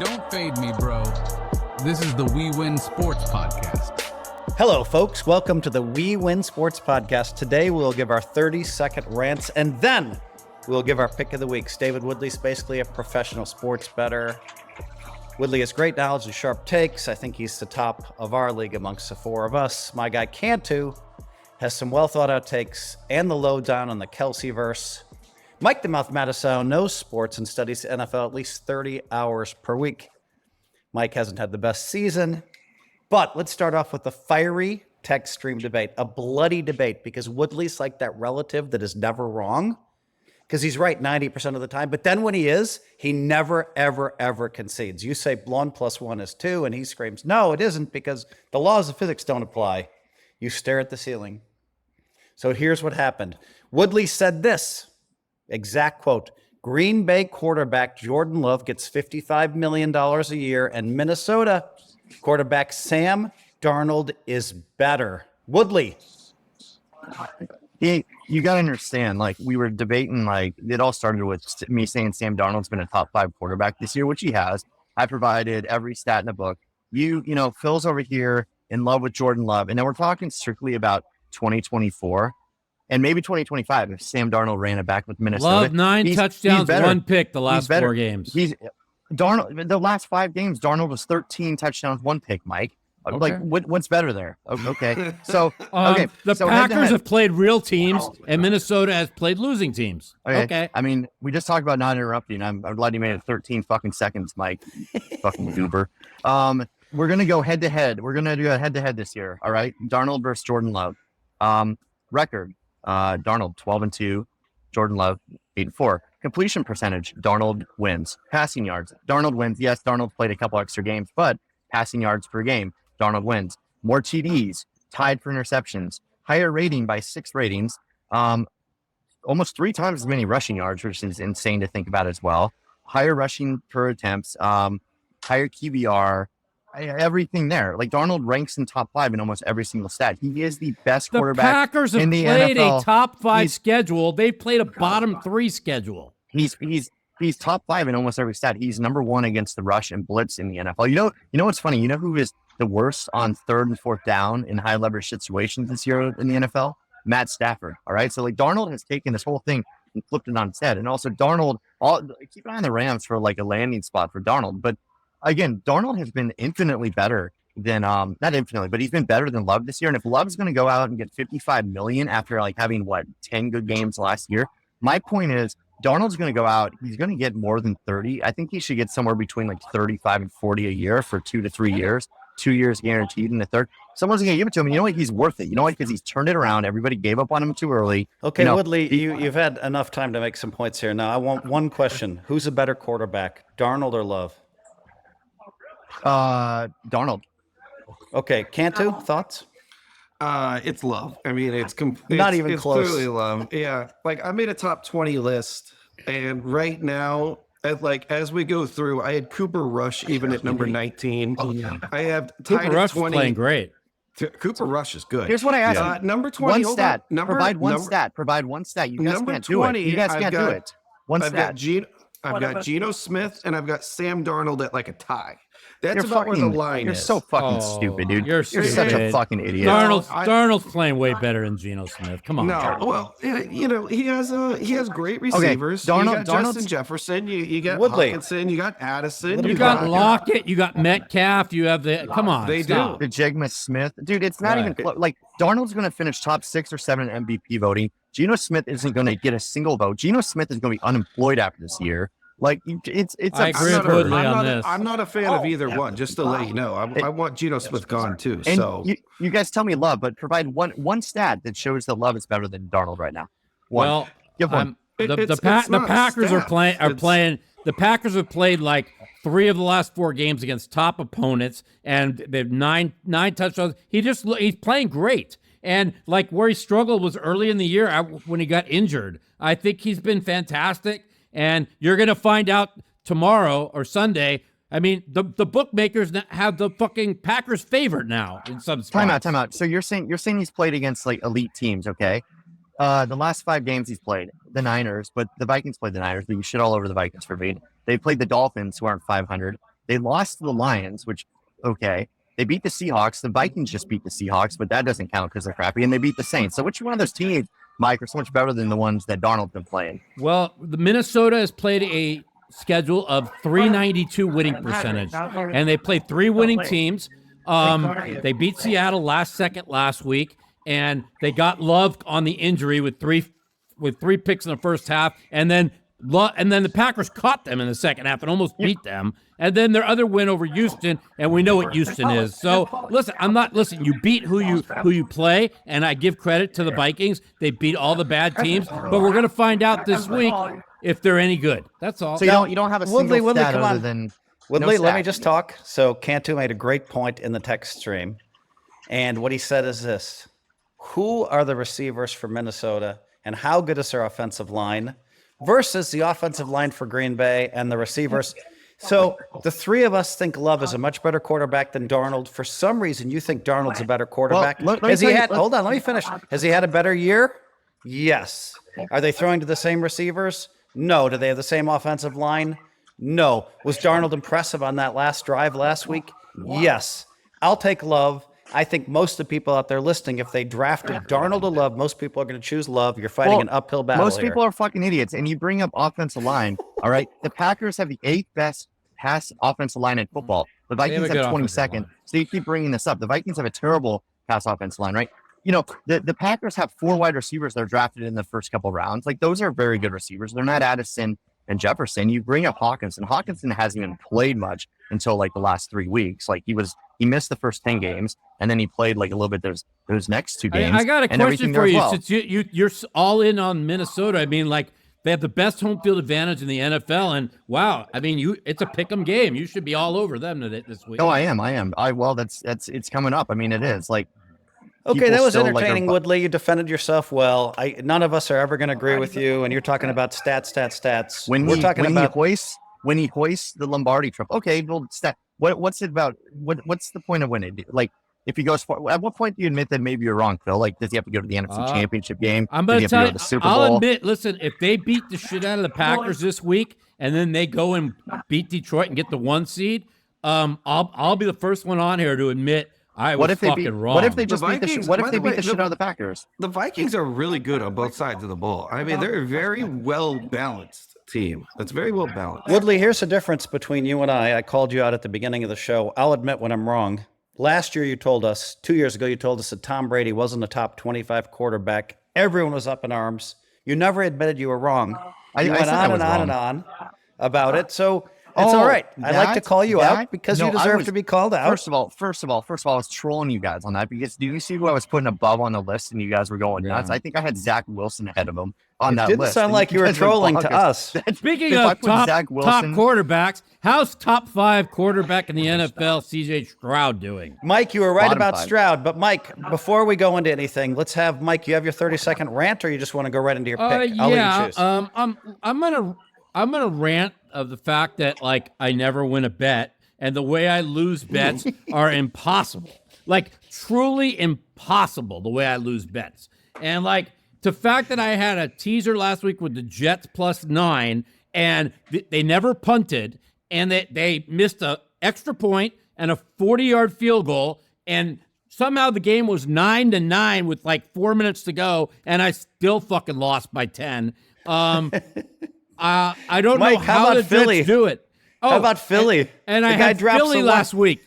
Don't fade me, bro. This is the WeWin Sports Podcast. Hello, folks. Welcome to the WeWin Sports Podcast. Today, we'll give our 30-second rants, and then we'll give our pick of the week. David Woodley's basically a professional sports bettor. Woodley has great knowledge and sharp takes. I think he's the top of our league amongst the four of us. My guy, Cantu, has some well-thought-out takes and the lowdown on the Kelsey-verse. Mike The Mouth Matusow knows sports and studies the NFL at least 30 hours per week. Mike hasn't had the best season, but let's start off with a fiery text stream debate, a bloody debate, because Woodley's like that relative that is never wrong, because he's right 90% of the time. But then when he is, he never, ever, ever concedes. You say 1 + 1 is 2, and he screams, no, it isn't, because the laws of physics don't apply. You stare at the ceiling. So here's what happened. Woodley said this, exact quote, Green Bay quarterback Jordan Love gets $55 million a year, and Minnesota quarterback Sam Darnold is better. Woodley. You got to understand, like, we were debating, like, it all started with me saying Sam Darnold's been a top 5 quarterback this year, which he has. I provided every stat in the book. You know, Phil's over here in love with Jordan Love, and then we're talking strictly about 2024. And maybe 2025 if Sam Darnold ran it back with Minnesota. Love 9 touchdowns, 1 pick the last 4 games. Darnold, the last 5 games, Darnold was 13 touchdowns, 1 pick, Mike. Okay. Like, what's better there? Okay. So, the Packers have played real teams, and Minnesota has played losing teams. Okay. I mean, we just talked about not interrupting. I'm glad you made it 13 fucking seconds, Mike. Fucking goober. We're going to go head-to-head. We're going to do a head-to-head this year, all right? Darnold versus Jordan Love. Record. Darnold 12-2, Jordan Love 8-4. Completion percentage, Darnold wins. Passing yards, Darnold wins. Yes, Darnold played a couple extra games, but passing yards per game, Darnold wins. More TDs, tied for interceptions. Higher rating by 6 ratings. Almost 3 times as many rushing yards, which is insane to think about as well. Higher rushing per attempts. Higher QBR. Everything there. Like, Darnold ranks in top 5 in almost every single stat. He is the best quarterback Packers have in the played NFL. A top 5 schedule. They've played a bottom 3 schedule. He's top 5 in almost every stat. He's number 1 against the rush and blitz in the NFL. You know what's funny? You know who is the worst on 3rd and 4th down in high leverage situations this year in the NFL? Matt Stafford. All right. So, like, Darnold has taken this whole thing and flipped it on its head. And also Darnold, keep an eye on the Rams for like a landing spot for Darnold. But again, Darnold has been infinitely better than, not infinitely, but he's been better than Love this year. And if Love's going to go out and get $55 million after like having 10 good games last year, my point is Darnold's going to go out. He's going to get more than 30. I think he should get somewhere between like 35 and 40 a year for 2 to 3 years, 2 years guaranteed in the third. Someone's going to give it to him. You know what? He's worth it. You know what? Because he's turned it around. Everybody gave up on him too early. Okay, Woodley, you've had enough time to make some points here. Now, I want one question. Who's a better quarterback, Darnold or Love? Darnold. Okay, Cantu, thoughts? It's Love. I mean, it's not even close. Clearly Love. Yeah, like I made a top 20 list, and right now, as we go through, I had Cooper Rush even at number 19. Oh, yeah. I have Cooper tied Rush at 20. playing great. Cooper Rush is good. Here's what I asked you. Number 20. One stat. Provide one stat. Provide one stat. You guys can't do it. You guys can't do it. One stat. I've got Geno Smith and I've got Sam Darnold at like a tie. That's you're about fucking, where the line you're is. so fucking stupid, dude. You're such a fucking idiot. Darnold's playing way better than Geno Smith. Come on. No, well, you know, he has great receivers. Okay, you got Justin Jefferson, you got Woodley. Hawkinson, you got Addison, You got Lockett, you got Metcalf, you have the come on. They stop. do. The Jegma Smith, dude. It's not even close. Like, Darnold's going to finish top 6 or 7 in MVP voting. Geno Smith isn't going to get a single vote. Geno Smith is going to be unemployed after this year. Like, it's. I agree with Woodley on this. I'm not a fan of either one. Just to let you know, I want Geno Smith gone too. And so you guys tell me Love, but provide one stat that shows that Love is better than Darnold right now. One. Well, give one. The Packers are playing. The Packers have played like 3 of the last 4 games against top opponents, and they've nine touchdowns. He's playing great. And like where he struggled was early in the year when he got injured. I think he's been fantastic. And you're going to find out tomorrow or Sunday. I mean, the bookmakers have the fucking Packers favored now in some spots. Time out. So you're saying he's played against like elite teams, okay? The last 5 games he's played, the Niners, but the Vikings played the Niners, but you shit all over the Vikings for me. They played the Dolphins, who aren't 500. They lost to the Lions, which, okay. They beat the Seahawks. The Vikings just beat the Seahawks, but that doesn't count because they're crappy. And they beat the Saints. So which one of those teams, Mike, are so much better than the ones that Darnold's been playing? Well, the Minnesota has played a schedule of 392 winning percentage, and they played 3 winning teams. They beat Seattle last week, and they got Love on the injury with three picks in the first half, and then the Packers caught them in the second half and almost beat them. And then their other win over Houston, and we know what Houston is. So listen, you beat who you play, and I give credit to the Vikings. They beat all the bad teams, but we're going to find out this week if they're any good. That's all. So you don't have a single stat other than Woodley, let me just talk. So Cantu made a great point in the text stream, and what he said is this: who are the receivers for Minnesota, and how good is their offensive line versus the offensive line for Green Bay and the receivers? So the three of us think Love is a much better quarterback than Darnold. For some reason, you think Darnold's a better quarterback. Well, hold on, let me finish. Has he had a better year? Yes. Are they throwing to the same receivers? No. Do they have the same offensive line? No. Was Darnold impressive on that last drive last week? Yes. I'll take Love. I think most of the people out there listening, if they drafted Darnold or Love, most people are going to choose Love. You're fighting an uphill battle. Most people are fucking idiots. And you bring up offensive line. All right. The Packers have the 8th best pass offensive line in football. The Vikings have 22nd. So you keep bringing this up. The Vikings have a terrible pass offensive line, right? You know, the Packers have 4 wide receivers that are drafted in the first couple rounds. Like, those are very good receivers. They're not Addison and Jefferson. You bring up Hawkinson. Hawkinson hasn't even played much until like the last 3 weeks. Like, he missed the first 10 games, and then he played like a little bit those next 2 games. I got a question for you. Well. Since you're all in on Minnesota, I mean, like, they have the best home field advantage in the NFL, and wow, I mean, it's a pick'em game. You should be all over them this week. Oh, I am. It's coming up. I mean, it is like. Okay, that was entertaining, Woodley. You defended yourself well. None of us are ever going to agree with you, and you're talking about stats. When he hoists the Lombardi Trophy. Okay, well, what's it about? What's the point of winning? Like, if he goes far, at what point do you admit that maybe you're wrong, Phil? Like, does he have to go to the NFC Championship game? I'm going to tell you, the Super Bowl? I'll admit, listen, if they beat the shit out of the Packers this week, and then they go and beat Detroit and get the 1 seed, I'll be the first one on here to admit I was fucking wrong. What if they just beat the shit out of the Packers? The Vikings are really good on both sides of the ball. I mean, they're a very well balanced team. That's very well balanced. Woodley, here's the difference between you and I. I called you out at the beginning of the show. I'll admit when I'm wrong. Last year, 2 years ago, you told us that Tom Brady wasn't a top 25 quarterback. Everyone was up in arms. You never admitted you were wrong. You went on and on about it. So it's all right. I like to call you out because you deserve to be called out. First of all, I was trolling you guys on that because do you see who I was putting above on the list and you guys were going nuts? I think I had Zach Wilson ahead of him on that list. It didn't sound like you were trolling to us. Speaking of top quarterbacks, how's top 5 quarterback in the NFL, C.J. Stroud, doing? Mike, you were right about Stroud. But, Mike, before we go into anything, let's have Mike, you have your 30-second rant or you just want to go right into your pick? I'll let you choose. I'm gonna rant of the fact that like I never win a bet, and the way I lose bets are impossible, like truly impossible. The way I lose bets, and like the fact that I had a teaser last week with the Jets +9, and they never punted, and they missed a extra point and a 40-yard field goal, and somehow the game was 9-9 with like 4 minutes to go, and I still fucking lost by 10. I don't know how the Jets do it. How about Philly? And I had Philly last week.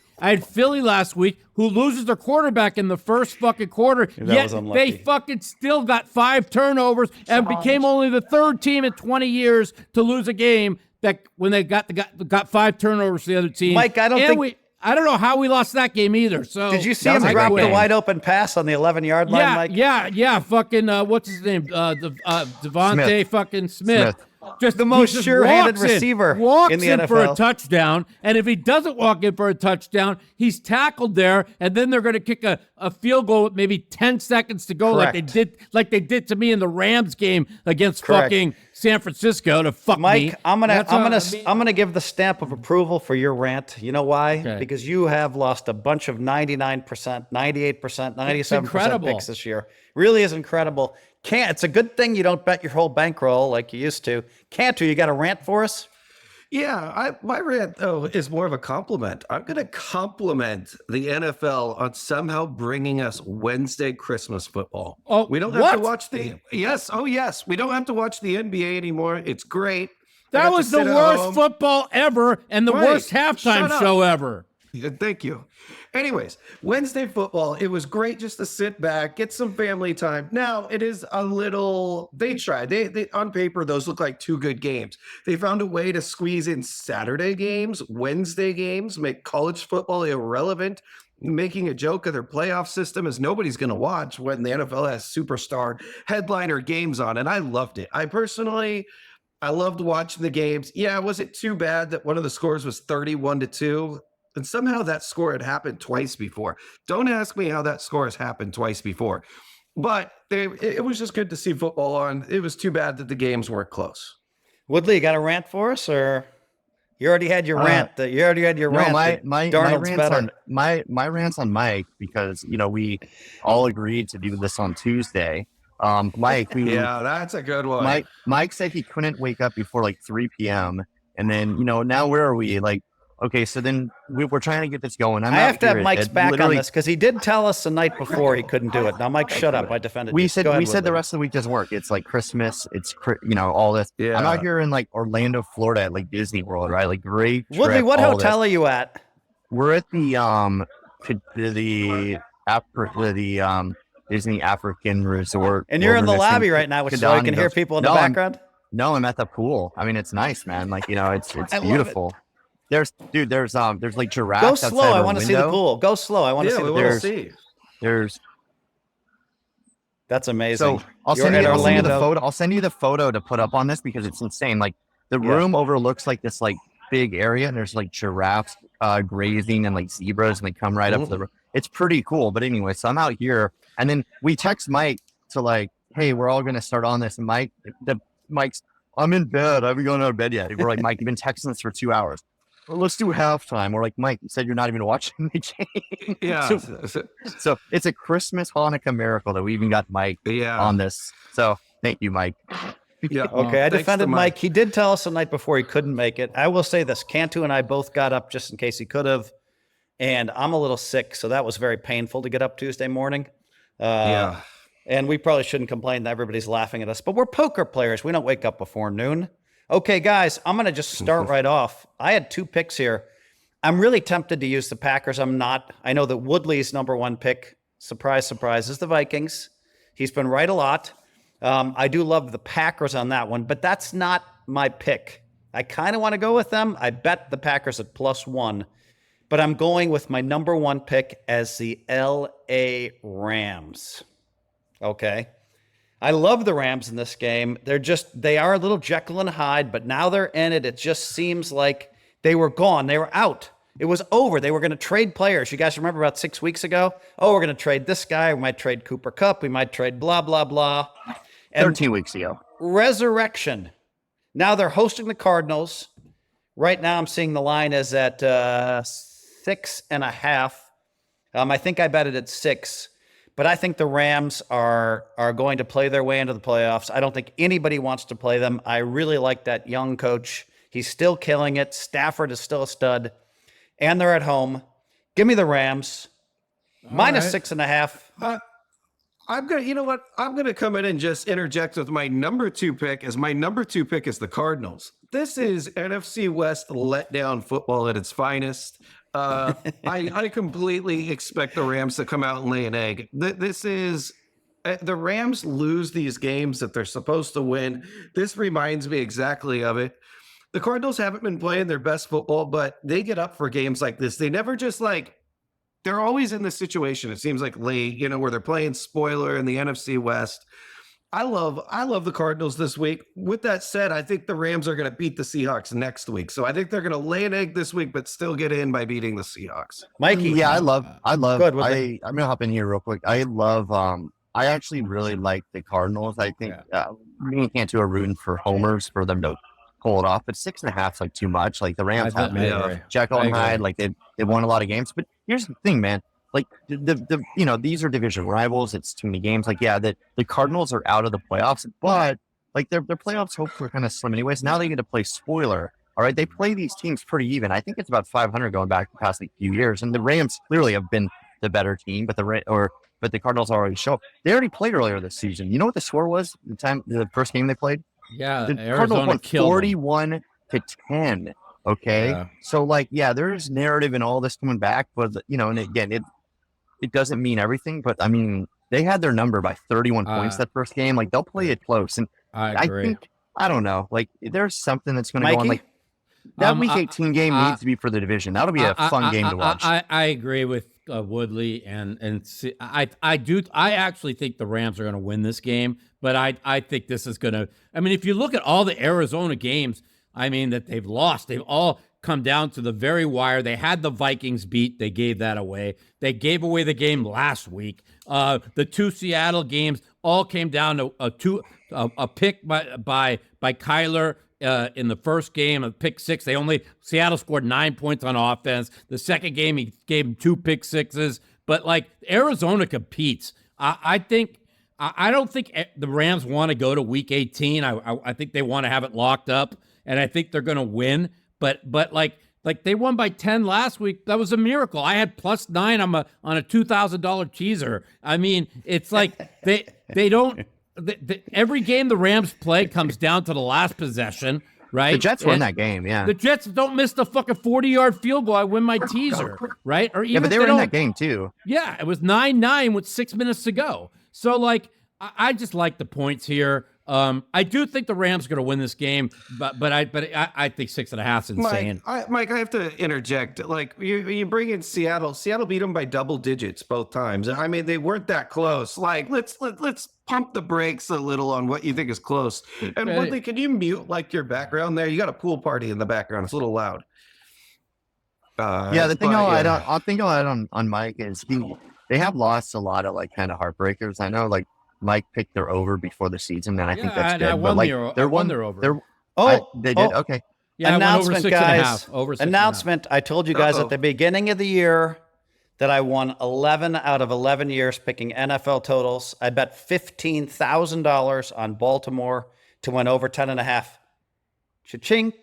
Who loses their quarterback in the first fucking quarter, yet they fucking still got 5 turnovers and became only the 3rd team in 20 years to lose a game that when they got 5 turnovers to the other team. Mike, I don't know how we lost that game either. So did you see him drop the wide open pass on the 11-yard line, Mike? Yeah. Fucking what's his name? Devontae fucking Smith. Just the most sure-handed receiver in the NFL. For a touchdown, and if he doesn't walk in for a touchdown, he's tackled there, and then they're going to kick a field goal with maybe 10 seconds to go, like they did to me in the Rams game against fucking San Francisco to fuck Mike, me. I'm gonna give the stamp of approval for your rant. You know why? Okay. Because you have lost a bunch of 99%, 98%, 97% picks this year. Really is incredible. It's a good thing you don't bet your whole bankroll like you used to. Cantu, you got a rant for us? Yeah, my rant though is more of a compliment. I'm going to compliment the NFL on somehow bringing us Wednesday Christmas football. Oh, we don't have to watch the yes, we don't have to watch the NBA anymore. It's great. That was the worst football ever and the worst halftime show ever. Thank you. Anyways, Wednesday football, it was great just to sit back, get some family time. Now, it is a little, they tried. They on paper, those look like two good games. They found a way to squeeze in Saturday games, Wednesday games, make college football irrelevant, making a joke of their playoff system as nobody's going to watch when the NFL has superstar headliner games on. And I loved it. I loved watching the games. Yeah, was it too bad that one of the scores was 31-2? And somehow that score had happened twice before. Don't ask me how that score has happened twice before. But it was just good to see football on. It was too bad that the games weren't close. Woodley, you got a rant for us, or you already had your rant? You already had your rant. My rant's on Mike because we all agreed to do this on Tuesday. Mike, that's a good one. Mike said he couldn't wake up before like 3 p.m. And then now where are we? Like, okay, so then we're trying to get this going. I have to have Mike's back on this because he did tell us the night before he couldn't do it. Now, Mike, shut up. I defended you. We said the rest of the week doesn't work. It's like Christmas. It's all this. Yeah. I'm out here in like Orlando, Florida, at like Disney World, right? Like great trip. Woodley, what hotel are you at? We're at the Disney African Resort. And you're in the lobby right now, which is why you can hear people in the background? No, I'm at the pool. I mean, it's nice, man. Like, it's beautiful. There's like giraffes. Go slow. I want to see the pool. Go slow. I want to see the pool. There's. That's amazing. So I'll send you the photo. I'll send you the photo to put up on this because it's insane. Like the room overlooks like this like big area, and there's like giraffes grazing and like zebras, and they come right up to the room. It's pretty cool. But anyway, so I'm out here, and then we text Mike to like, hey, we're all gonna start on this. And Mike's, I'm in bed. I haven't gone out of bed yet. We're like, Mike, you've been texting us for 2 hours. Well, let's do halftime. We're like, Mike, you said you're not even watching the game. Yeah. So it's a Christmas Hanukkah miracle that we even got Mike on this. So thank you, Mike. Yeah. Okay. I defended Mike. He did tell us the night before he couldn't make it. I will say this. Cantu and I both got up just in case he could have. And I'm a little sick. So that was very painful to get up Tuesday morning. And we probably shouldn't complain that everybody's laughing at us. But we're poker players. We don't wake up before noon. Okay, guys, I'm going to just start right off. I had 2 picks here. I'm really tempted to use the Packers. I'm not. I know that Woodley's number 1 pick, surprise, surprise, is the Vikings. He's been right a lot. I do love the Packers on that one, but that's not my pick. I kind of want to go with them. I bet the Packers at +1, but I'm going with my number 1 pick as the LA Rams. Okay. I love the Rams in this game. They are a little Jekyll and Hyde, but now they're in it. It just seems like they were gone. They were out. It was over. They were going to trade players. You guys remember about 6 weeks ago? Oh, we're going to trade this guy. We might trade Cooper Kupp. We might trade blah, blah, blah. And 13 weeks ago. Resurrection. Now they're hosting the Cardinals. Right now I'm seeing the line is at 6.5. I think I bet it at 6. But I think the Rams are going to play their way into the playoffs. I don't think anybody wants to play them. I really like that young coach. He's still killing it. Stafford is still a stud. And they're at home. Give me the Rams. Minus 6.5. I'm gonna come in and just interject with my number 2 pick, as my number 2 pick is the Cardinals. This is NFC West letdown football at its finest. I completely expect the Rams to come out and lay an egg. This is the Rams lose these games that they're supposed to win. This reminds me exactly of it. The Cardinals haven't been playing their best football, but they get up for games like this. They never just they're always in this situation. It seems like late, where they're playing spoiler in the NFC West. I love the Cardinals this week. With that said, I think the Rams are going to beat the Seahawks next week. So I think they're going to lay an egg this week, but still get in by beating the Seahawks. Mikey. Yeah, I'm going to hop in here real quick. I actually really like the Cardinals. I think me and Cantu are rooting for homers for them to pull it off, but 6.5 is like too much. Like the Rams have Jekyll and Hyde, like they won a lot of games. But here's the thing, man. Like these are division rivals. It's too many games. Like, the Cardinals are out of the playoffs, but like their playoffs hopes were kind of slim anyways. Now they get to play spoiler. All right, they play these teams pretty even. I think it's about 500 going back the past few years, and the Rams clearly have been the better team, but the Cardinals already show up. They already played earlier this season. You know what the score was the first game they played? Yeah, The Arizona Cardinals won killed 41-10. Okay, Yeah. so there's narrative and all this coming back, but and again, it doesn't mean everything. But I mean, they had their number by 31 points that first game. Like they'll play it close, and I I agree. think I don't know. Like there's something that's going to go on. Mikey? Like that Week 18 game needs to be for the division. That'll be a fun game to watch. I agree with Woodley, and I actually think the Rams are going to win this game, but I think this is going to. I mean, if you look at all the Arizona games, I mean that they've lost, they've all come down to the very wire. They had the Vikings beat, they gave that away. They gave away the game last week. The 2 Seattle games all came down to a pick by Kyler. In the first game of pick 6, Seattle scored 9 points on offense. The second game, he gave them 2 pick 6s. But like Arizona competes. I don't think the Rams want to go to Week 18. I think they want to have it locked up, and I think they're going to win. But like they won by 10 last week. That was a miracle. I had +9 on a $2,000 teaser. I mean, it's like they don't. Every game the Rams play comes down to the last possession, right? The Jets won that game, yeah. The Jets don't miss the fucking 40-yard field goal. I win my teaser, right? Or even but they were in that game too. Yeah, it was 9-9 with 6 minutes to go. So, like, I just like the points here. I do think the Rams are going to win this game, but I think 6.5 is insane. Mike, I have to interject. Like you bring in Seattle. Seattle beat them by double digits both times. I mean, they weren't that close. Like let's pump the brakes a little on what you think is close. And one thing, can you mute like your background there? You got a pool party in the background. It's a little loud. The thing I'll think I'll add on Mike is they have lost a lot of like kind of heartbreakers. I know like Mike picked their over before the season, and I think that's good. But like I won their over. They did okay. Yeah, announcement, guys. Over 6.5. Announcement. I told you guys at the beginning of the year that I won 11 out of 11 years picking NFL totals. I bet $15,000 on Baltimore to win over 10.5. Cha-ching.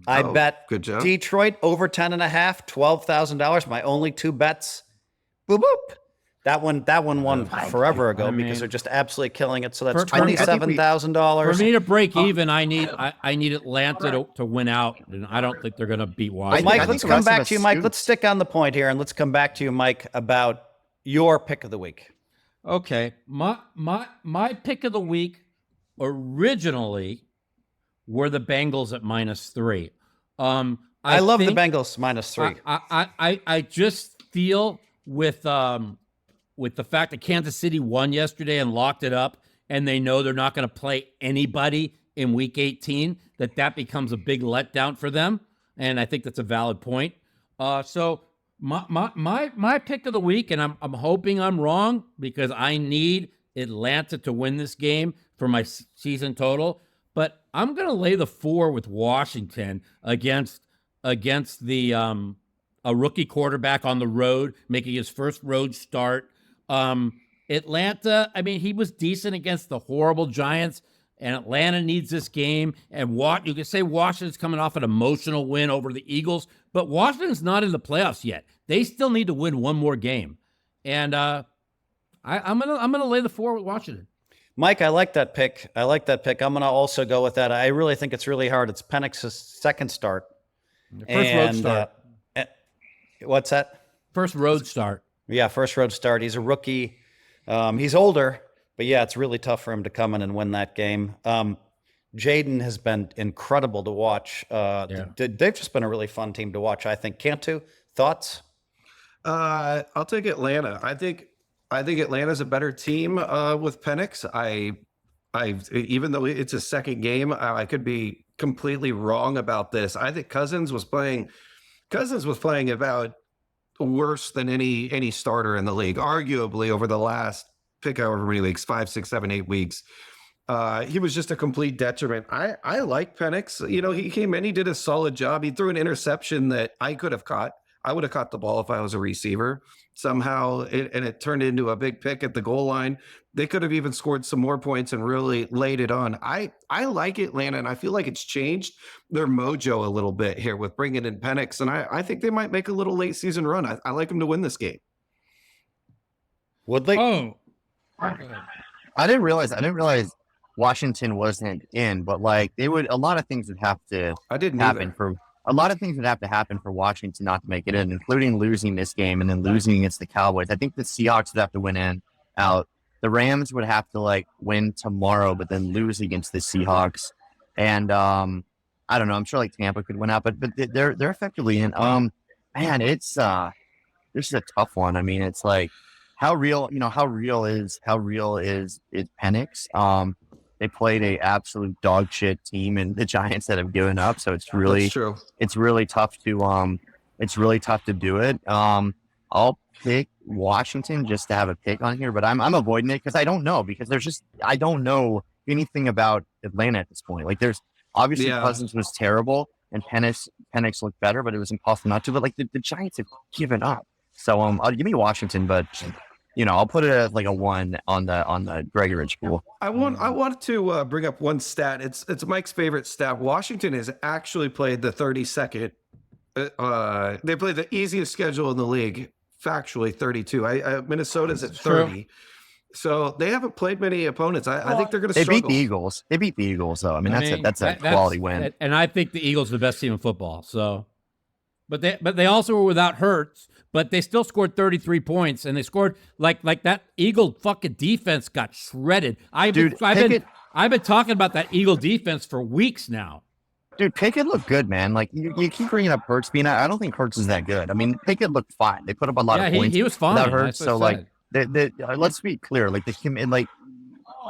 I bet good job. Detroit over 10.5, $12,000. My only 2 bets. Boop, boop. That one won forever ago because they're just absolutely killing it. So that's $27,000. For me to break even, I need Atlanta to win out, and I don't think they're going to beat Washington. Mike, let's come back to you, Mike. Let's stick on the point here, and let's come back to you, Mike, about your pick of the week. Okay, my pick of the week originally were the Bengals at -3. I love the Bengals -3. I just feel with the fact that Kansas City won yesterday and locked it up, and they know they're not going to play anybody in Week 18, that becomes a big letdown for them, and I think that's a valid point. So my pick of the week, and I'm hoping I'm wrong because I need Atlanta to win this game for my season total, but I'm going to lay the 4 with Washington against the a rookie quarterback on the road making his first road start. Atlanta, I mean, he was decent against the horrible Giants, and Atlanta needs this game. And you can say Washington's coming off an emotional win over the Eagles, but Washington's not in the playoffs yet. They still need to win one more game. And I'm gonna lay the 4 with Washington. Mike, I like that pick. I'm going to also go with that. I really think it's really hard. It's Penix's second start. First road start. What's that? First road start. Yeah, first road start. He's a rookie. He's older, but yeah, it's really tough for him to come in and win that game. Jaden has been incredible to watch. They've just been a really fun team to watch, I think. Cantu, thoughts? I'll take Atlanta. I think Atlanta's a better team with Penix. Even though it's a second game, I could be completely wrong about this. I think Cousins was playing about worse than any starter in the league, arguably over the last pick however many weeks, 5, 6, 7, 8 weeks. He was just a complete detriment. I like Penix. You know, he came in, he did a solid job. He threw an interception that I could have caught. I would have caught the ball if I was a receiver somehow, and it turned into a big pick at the goal line. They could have even scored some more points and really laid it on. I like Atlanta, and I feel like it's changed their mojo a little bit here with bringing in Penix, and I think they might make a little late season run. I like them to win this game. Woodley? Oh, I didn't realize Washington wasn't in, but like a lot of things would have to happen for Washington not to make it in, including losing this game and then losing against the Cowboys. I think the Seahawks would have to win out. The Rams would have to like win tomorrow, but then lose against the Seahawks. And I don't know. I'm sure like Tampa could win out, but they're effectively in. Man, this is a tough one. I mean, it's like how real is Penix? They played a absolute dog shit team and the Giants that have given up. So it's really tough to do it. I'll pick Washington just to have a pick on here, but I'm avoiding it because I don't know, because I don't know anything about Atlanta at this point. Like there's obviously Cousins was terrible and Penix looked better, but it was impossible not to. But like the Giants have given up. So I'll give me Washington, but I'll put it as like a 1 on the Gregorich pool. I want to bring up one stat. It's Mike's favorite stat. Washington has actually played the 32nd. They played the easiest schedule in the league. Factually, 32. Minnesota's at 30. True. So they haven't played many opponents. I think they're going to struggle. They beat the Eagles, though. I mean, that's a quality win. And I think the Eagles are the best team in football. So, but they also were without Hurts, but they still scored 33 points, and they scored like that Eagle fucking defense got shredded. I've been talking about that Eagle defense for weeks now. Dude, Pickett looked good, man. Like you keep bringing up Hurts being out. I don't think Hurts is that good. I mean, Pickett looked fine. They put up a lot of points. He was fine without Hurts. So like, let's be clear. Like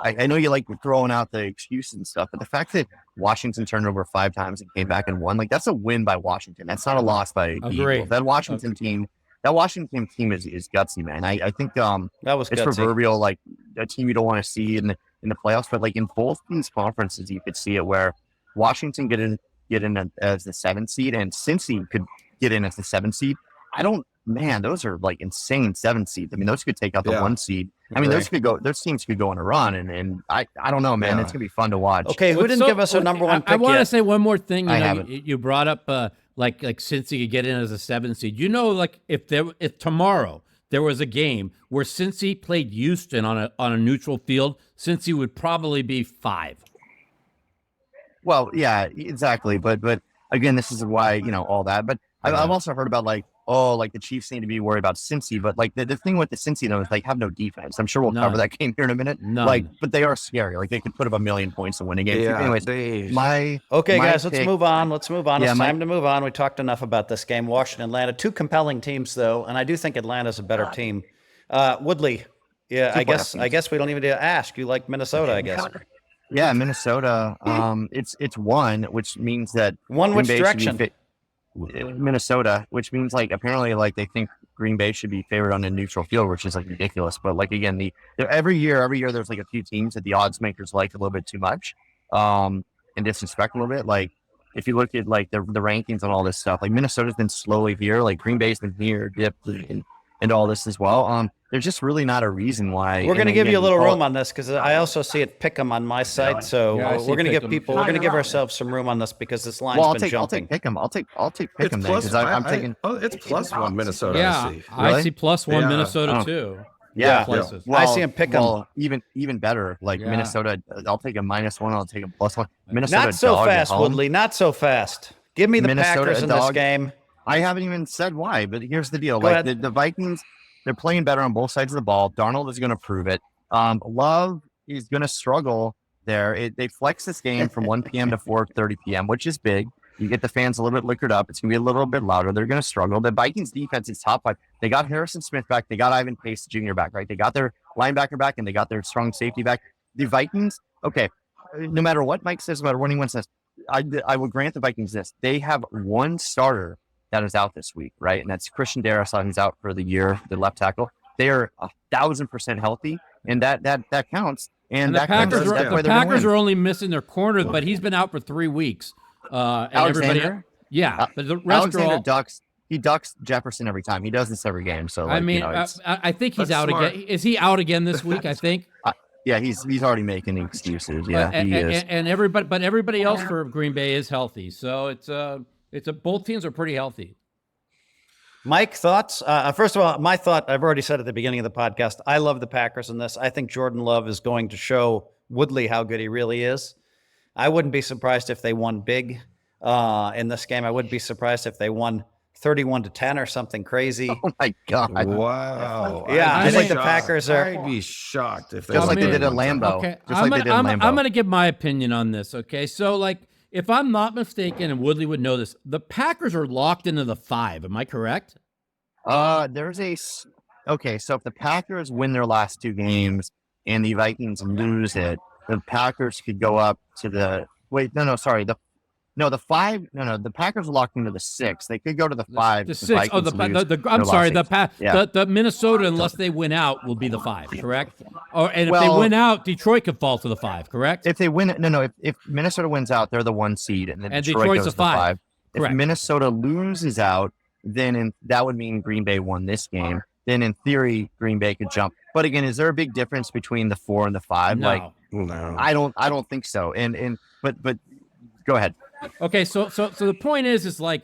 I know you like throwing out the excuses and stuff, but the fact that Washington turned over 5 times and came back and won, like that's a win by Washington. That's not a loss by the Eagles. That Washington team is gutsy, man. I think that was it's gutsy. Proverbial, like a team you don't want to see in the playoffs, but like in both these conferences, you could see it where Washington get in as the 7th seed, and Cincy could get in as the 7th seed. Those are like insane 7 seeds. I mean, those could take out the 1 seed. I mean, those teams could go on a run, and I don't know, man. It's gonna be fun to watch. Okay, who didn't give us a number 1 pick I want yet? to say one more thing. You brought up like Cincy could get in as a 7 seed. Like if tomorrow there was a game where Cincy played Houston on a neutral field, Cincy would probably be 5. Well, yeah, exactly. But again, this is why, all that. But I've also heard about like the Chiefs need to be worried about Cincy. But like the thing with the Cincy, though, is they have no defense. I'm sure we'll cover that game here in a minute. None. But they are scary. Like they could put up 1,000,000 points and win a game. Yeah, anyways, guys, let's move on. Let's move on. It's time to move on. We talked enough about this game. Washington, Atlanta, 2 compelling teams, though, and I do think Atlanta's a better team. Woodley, I guess we don't even need to ask. You like Minnesota, I guess. Yeah, Minnesota. It's 1, which means that which direction? Minnesota, which means like apparently like they think Green Bay should be favored on a neutral field, which is like ridiculous. But like again, every year there's like a few teams that the odds makers like a little bit too much, and disrespect a little bit. Like if you look at like the rankings and all this stuff, like Minnesota's been slowly here, like Green Bay's been here, dipped, and all this as well. There's just really not a reason why. We're going to give you a little room on this because I also see it pick 'em on my site. So we're going to give people. We're going to give ourselves some room on this because this line's been jumping. I'll take pick 'em. I'll take pick 'em. I'm taking. It's +1 Minnesota. Yeah, I see +1 Minnesota too. Yeah. Well, I see him pick 'em. Well, even better. Like Minnesota, I'll take a -1. I'll take a +1. Minnesota. Not so fast, Woodley. Not so fast. Give me the Minnesota Packers in this game. I haven't even said why, but here's the deal. Like the Vikings. They're playing better on both sides of the ball. Darnold is going to prove it. Love is going to struggle there. They flex this game from 1 p.m. to 4:30 p.m., which is big. You get the fans a little bit liquored up. It's going to be a little bit louder. They're going to struggle. The Vikings defense is top 5. They got Harrison Smith back. They got Ivan Pace Jr. back, right? They got their linebacker back, and they got their strong safety back. The Vikings, okay, no matter what Mike says, no matter what anyone says, I will grant the Vikings this. They have 1 starter that is out this week, right? And that's Christian Darrisaw, who's out for the year, the left tackle. They are 1,000% healthy, and that counts. And the that Packers are only missing their corner, but he's been out for 3 weeks. And Alexander? but the rest Alexander are all... Ducks. he ducks Jefferson every time. He does this every game. So like, I mean, you know, I think he's out smart. again. Is he out again this week? I think. yeah, he's already making excuses. Yeah, he is. And everybody else for Green Bay is healthy. So both teams are pretty healthy. Mike, thoughts? First of all, my thought, I've already said at the beginning of the podcast, I love the Packers in this. I think Jordan Love is going to show Woodley how good he really is. I wouldn't be surprised if they won big in this game. I wouldn't be surprised if they won 31-10 or something crazy. Oh my God! Wow. Yeah, I think the shocked. Packers are. I'd be shocked if they Just like they won did at one time. Lambeau. Okay, Just like they did at Lambeau. I'm going to give my opinion on this. Okay, so like if I'm not mistaken, and Woodley would know this, the Packers are locked into the 5. Am I correct? Okay, so if the Packers win their last 2 games and the Vikings lose it, the Packers could go up to the the 5. The Packers are locked into the 6. They could go to the 5. The 6. Oh, I'm sorry. The Minnesota, unless they win out, will be the 5. Correct? If they win out, Detroit could fall to the 5. Correct? If they win, if Minnesota wins out, they're the 1 seed, and then Detroit's Detroit's goes a to the 5. Correct. If Minnesota loses out, then that would mean Green Bay won this game. Then in theory, Green Bay could jump. But again, is there a big difference between the 4 and the 5? No. No. I don't think so. But go ahead. Okay, so the point is like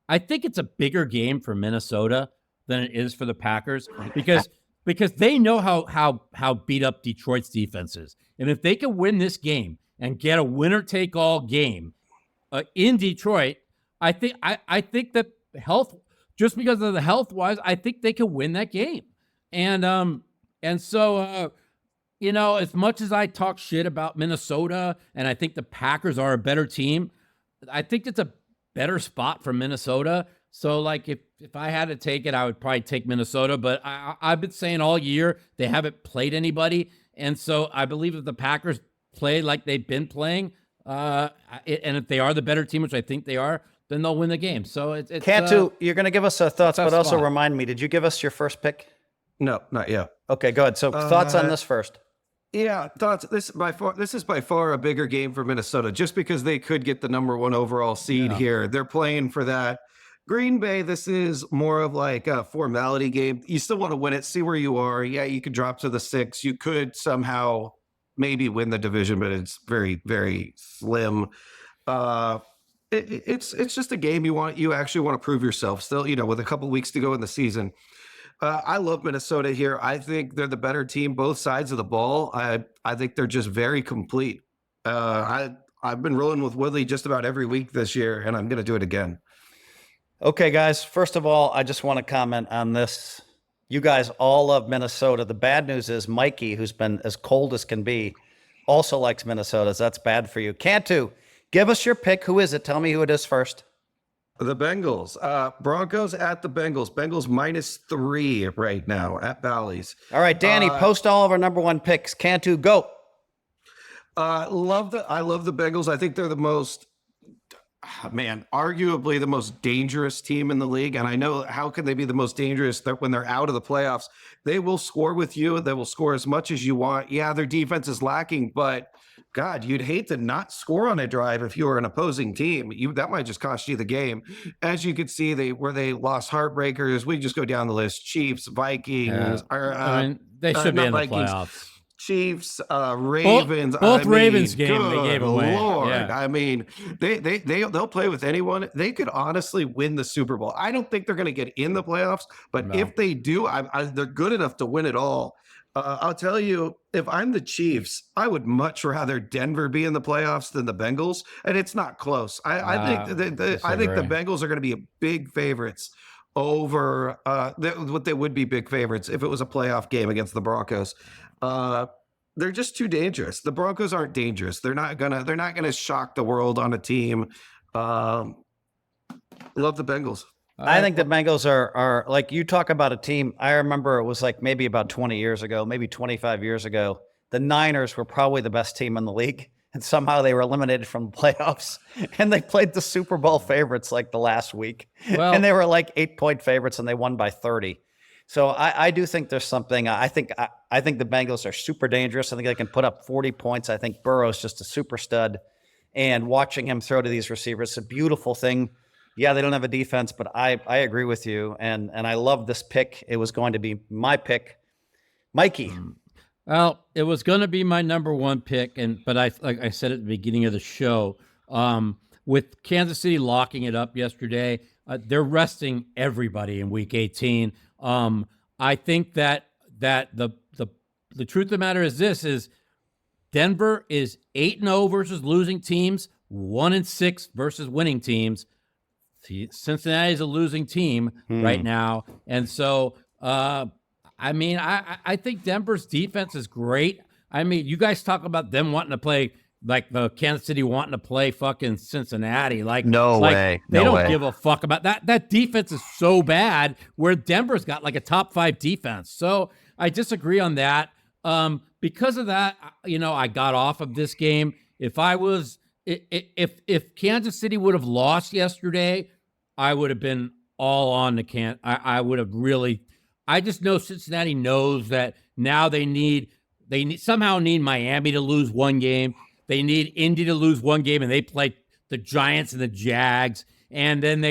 I think it's a bigger game for Minnesota than it is for the Packers because they know how beat up Detroit's defense is. And if they can win this game and get a winner take all game in Detroit, I think that health, just because of the health wise, I think they can win that game. And so as much as I talk shit about Minnesota and I think the Packers are a better team, I think it's a better spot for Minnesota. So like if I had to take it, I would probably take Minnesota, but I've been saying all year they haven't played anybody. And so I believe if the Packers play like they've been playing, and if they are the better team, which I think they are, then they'll win the game. So it's Cantu, you're going to give us thoughts, but also spot. remind me, did you give us your first pick? No, not yet. Okay, go ahead. So thoughts on this first? Yeah, thoughts. This is by far a bigger game for Minnesota, just because they could get the number 1 overall seed here. They're playing for that. Green Bay, this is more of like a formality game. You still want to win it, see where you are. Yeah, you could drop to the 6. You could somehow maybe win the division, but it's very, very slim. It's just a game you actually want to prove yourself still, with a couple weeks to go in the season. I love Minnesota here. I think they're the better team, both sides of the ball. I think they're just very complete. I've been rolling with Woodley just about every week this year, and I'm going to do it again. Okay, guys. First of all, I just want to comment on this. You guys all love Minnesota. The bad news is Mikey, who's been as cold as can be, also likes Minnesota. So that's bad for you. Cantu, give us your pick. Who is it? Tell me who it is first. The Bengals. Broncos at the Bengals. Bengals -3 right now at Bally's. All right, Danny, post all of our number 1 picks. Cantu, go. I love the Bengals. I think they're the most, arguably the most dangerous team in the league. And I know, how can they be the most dangerous when they're out of the playoffs? They will score with you. They will score as much as you want. Yeah, their defense is lacking, but God, you'd hate to not score on a drive if you were an opposing team. That might just cost you the game. As you could see, they lost heartbreakers. We just go down the list: Chiefs, Vikings. They should be in the Vikings, playoffs. Chiefs, Ravens. Both Ravens game they gave away. Lord, Yeah. I mean, they'll play with anyone. They could honestly win the Super Bowl. I don't think they're going to get in the playoffs, but if they do, they're good enough to win it all. I'll tell you, if I'm the Chiefs, I would much rather Denver be in the playoffs than the Bengals, and it's not close. I think the Bengals are going to be big favorites over what they would be big favorites if it was a playoff game against the Broncos. They're just too dangerous. The Broncos aren't dangerous. They're not gonna shock the world on a team. Love the Bengals. I think the Bengals are like, you talk about a team. I remember it was like maybe about 20 years ago, maybe 25 years ago. The Niners were probably the best team in the league, and somehow they were eliminated from the playoffs. And they played the Super Bowl favorites like the last week, and they were like 8-point favorites, and they won by 30. So I do think there's something. I think the Bengals are super dangerous. I think they can put up 40 points. I think Burrow's just a super stud. and watching him throw to these receivers. It's a beautiful thing. Yeah, they don't have a defense, but I agree with you. And I love this pick. It was going to be my pick. Mikey. Well, it was going to be my number one pick, but like I said at the beginning of the show, with Kansas City locking it up yesterday, they're resting everybody in Week 18. I think that the truth of the matter is this: is Denver is 8-0 versus losing teams, 1-6 versus winning teams. Cincinnati is a losing team right now, and so. I mean, I think Denver's defense is great. I mean, you guys talk about them wanting to play like the Kansas City wanting to play fucking Cincinnati. Like, no way. They don't give a fuck about that. That defense is so bad where Denver's got like a top 5 defense. So I disagree on that. Because of that, I got off of this game. If Kansas City would have lost yesterday, I would have been all on the I would have really. I just know Cincinnati knows that now they somehow need Miami to lose one game. They need Indy to lose one game, and they play the Giants and the Jags. And then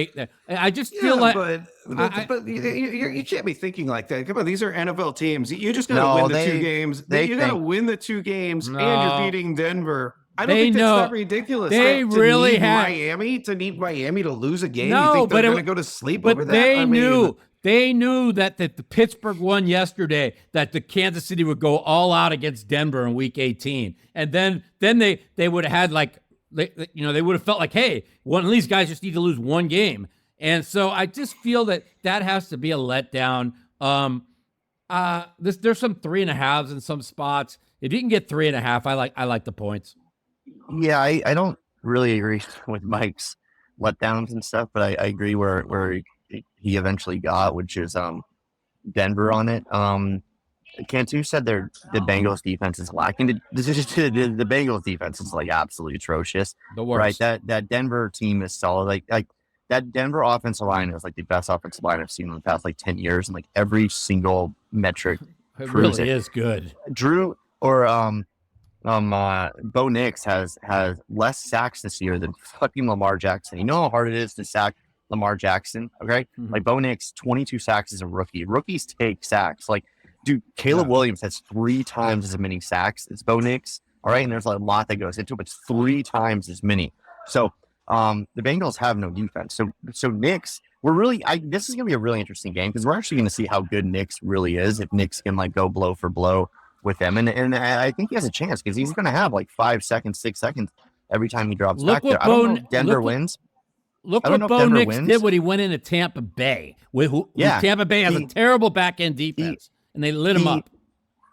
I just feel like. But you can't be thinking like that. Come on, these are NFL teams. You just got to win the 2 games. You got to win the 2 games, and you're beating Denver. I don't think that's that ridiculous. They really had Miami to lose a game. No, you think they're going to go to sleep over that? They knew that the Pittsburgh won yesterday, that the Kansas City would go all out against Denver in Week 18. And then they would have had they would have felt like, hey, one of these guys just need to lose one game. And so I just feel that has to be a letdown. There's some 3.5s in some spots. If you can get 3.5, I like the points. Yeah, I don't really agree with Mike's letdowns and stuff, but I agree where he eventually got, which is Denver on it. Cantu said the Bengals defense is lacking. The Bengals defense is like absolutely atrocious. The worst. Right? That Denver team is solid. Like that Denver offensive line is like the best offensive line I've seen in the past like 10 years, and like every single metric proves really is good. Drew or Bo Nix has less sacks this year than fucking Lamar Jackson. You know how hard it is to sack Lamar Jackson, okay? Mm-hmm. Like Bo Nix, 22 sacks as a rookie. Rookies take sacks. Like, dude, Caleb Williams has 3 times as many sacks as Bo Nix, all right? And there's a lot that goes into it, but it's 3 times as many. So the Bengals have no defense. So Nix, this is going to be a really interesting game because we're actually going to see how good Nix really is, if Nix can like go blow for blow with them. And I think he has a chance because he's going to have like 5 seconds, 6 seconds every time he drops back there. I don't know if Denver wins. Look what Bo Nix did when he went into Tampa Bay. Tampa Bay has a terrible back-end defense, and they lit him up.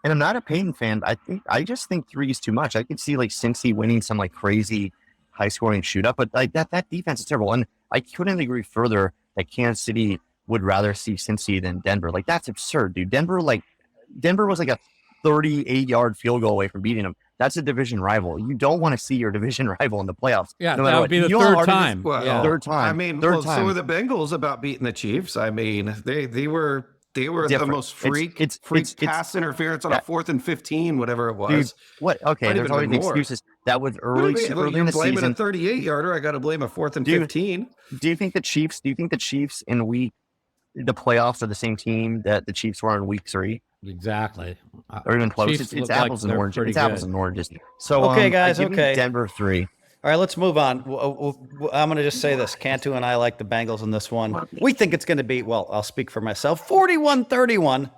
And I'm not a Peyton fan. I just think 3 is too much. I could see like Cincy winning some like crazy high-scoring shootout, but like that defense is terrible. And I couldn't agree further that Kansas City would rather see Cincy than Denver. Like that's absurd, dude. Denver was like a 38-yard field goal away from beating them. That's a division rival. You don't want to see your division rival in the playoffs. Yeah, that would be the third time. Third time. I mean, so were the Bengals about beating the Chiefs. I mean, they were the most freak pass interference on a 4th and 15, whatever it was. Dude, what? Okay, there's always excuses. That was early in the season. Blaming a 38-yarder. I got to blame a 4th and 15. Do you think the Chiefs in the playoffs are the same team that the Chiefs were in week 3? Exactly. Or even close. It's apples and oranges. It's apples and oranges. So okay, guys. Okay. Denver 3. All right, let's move on. I'm going to just say this. Cantu and I like the Bengals in this one. We think it's going to be, well, I'll speak for myself, 41-31.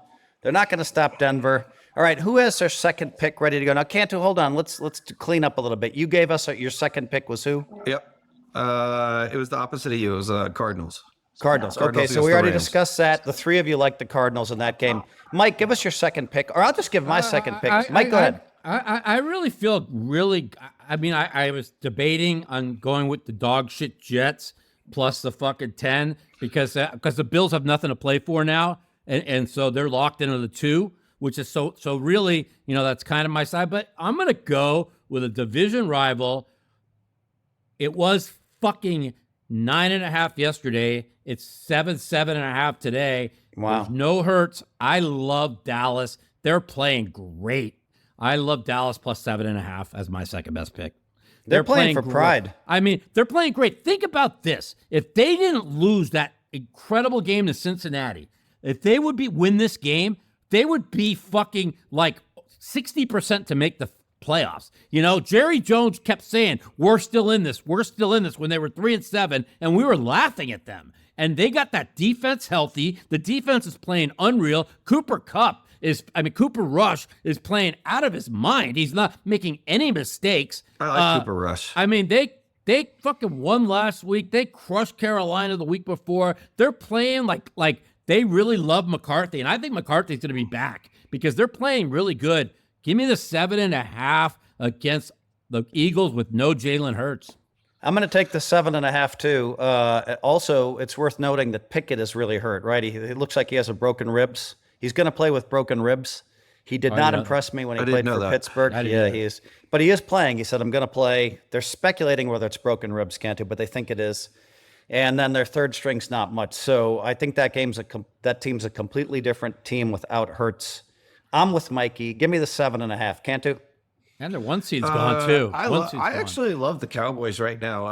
They're not going to stop Denver. All right, who has their second pick ready to go? Now, Cantu, hold on. Let's clean up a little bit. You gave us your second pick was who? Yep. It was the opposite of you. It was Cardinals. Cardinals. Okay, so we already discussssed that. The 3 of you liked the Cardinals in that game. Mike, give us your second pick, or I'll just give my second pick. Mike, go ahead. I really feel I mean, I was debating on going with the dog shit Jets plus the fucking 10 because the Bills have nothing to play for now, and so they're locked into the 2, which is so really, that's kind of my side. But I'm gonna go with a division rival. It was fucking 9.5 yesterday. It's 7.5 today. Wow. There's no hurts. I love Dallas. They're playing great. I love Dallas plus 7.5 as my second best pick. They're playing for great. pride. I mean, they're playing great. Think about this. If they didn't lose that incredible game to Cincinnati, if they would win this game, they would be fucking like 60% to make the playoffs. You know, Jerry Jones kept saying, we're still in this when they were 3-7, and we were laughing at them. And they got that defense healthy. The defense is playing unreal. Cooper Rush is playing out of his mind. He's not making any mistakes. I like Cooper Rush. I mean, they fucking won last week. They crushed Carolina the week before. They're playing like they really love McCarthy, and I think McCarthy's going to be back because they're playing really good. Give me the 7.5 against the Eagles with no Jalen Hurts. I'm going to take the 7.5 too. Also, it's worth noting that Pickett is really hurt, right? He looks like he has a broken ribs. He's going to play with broken ribs. He did not impress me when he played for Pittsburgh. Yeah, he is. But he is playing. He said, I'm going to play. They're speculating whether it's broken ribs, Cantu, but they think it is. And then their third string's not much. So I think that team's a completely different team without Hurts. I'm with Mikey. Give me the 7.5. Cantu? And their 1 seed's gone too. I actually love the Cowboys right now.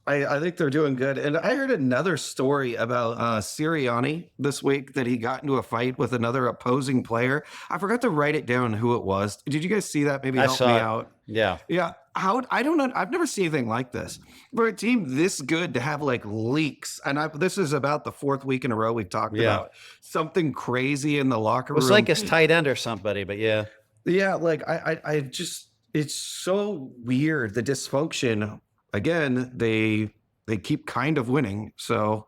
I think they're doing good. And I heard another story about Sirianni this week that he got into a fight with another opposing player. I forgot to write it down who it was. Did you guys see that? Maybe help me out. Yeah. Yeah. I don't know. I've never seen anything like this. For a team this good to have like leaks, and this is about the 4th week in a row we've talked about something crazy in the locker room. It was like his tight end or somebody, but yeah. Yeah, like I just, it's so weird, the dysfunction. Again, they keep kind of winning. So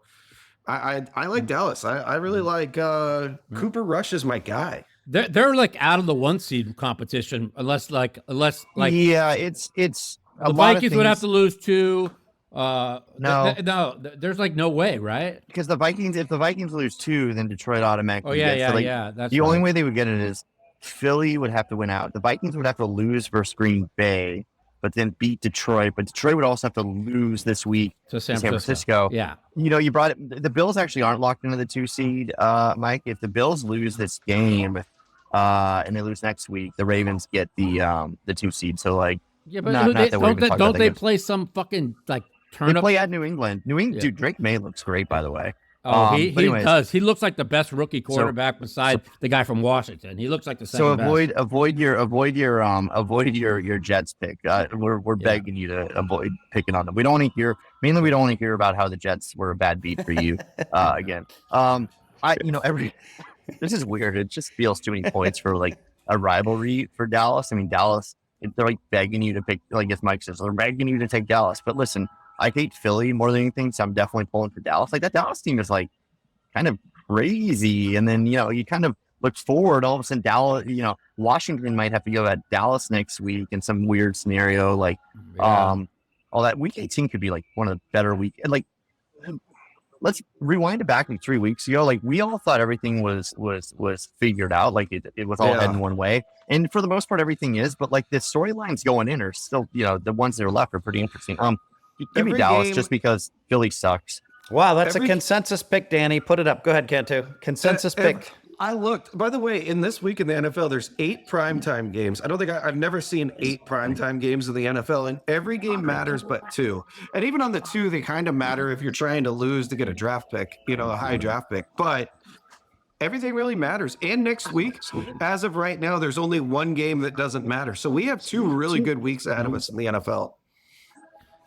I like Dallas. I really like Cooper Rush is my guy. They're like out of the 1 seed competition unless yeah, it's the Vikings would have to lose 2. No, there's like no way, right? Because if the Vikings lose 2, then Detroit automatically gets. That's the only way they would get it is Philly would have to win out. The Vikings would have to lose versus Green Bay, but then beat Detroit. But Detroit would also have to lose this week to San Francisco. Yeah. You know, you brought it. The Bills actually aren't locked into the 2 seed, Mike. If the Bills lose this game and they lose next week, the Ravens get the 2 seed. So like, yeah, but don't they play some fucking like turn they up? Play at New England. Dude, Drake May looks great, by the way. Oh, he does. He looks like the best rookie quarterback beside the guy from Washington. He looks like the second best. Avoid your Jets pick. We're begging you to avoid picking on them. We don't want to hear about how the Jets were a bad beat for you again. This is weird. It just feels too many points for like a rivalry for Dallas. I mean, Dallas, they're like begging you to pick, like as Mike says, they're begging you to take Dallas. But listen, I hate Philly more than anything, so I'm definitely pulling for Dallas. Like that Dallas team is like kind of crazy. And then, you kind of look forward, all of a sudden Dallas, Washington might have to go at Dallas next week in some weird scenario. Like all that. Week 18 could be like one of the better like let's rewind it back like 3 weeks ago. Like we all thought everything was figured out. Like it was all heading one way. And for the most part, everything is, but like the storylines going in are still, the ones that are left are pretty interesting. Give me Dallas just because Philly sucks. Wow, that's a consensus pick, Danny. Put it up. Go ahead, Cantu. Consensus pick. I looked. By the way, in this week in the NFL, there's 8 primetime games. I don't think I've never seen 8 primetime games in the NFL, and every game matters but 2. And even on the 2, they kind of matter if you're trying to lose to get a draft pick, a high draft pick. But everything really matters. And next week, as of right now, there's only 1 game that doesn't matter. So we have 2 really good weeks ahead of us in the NFL.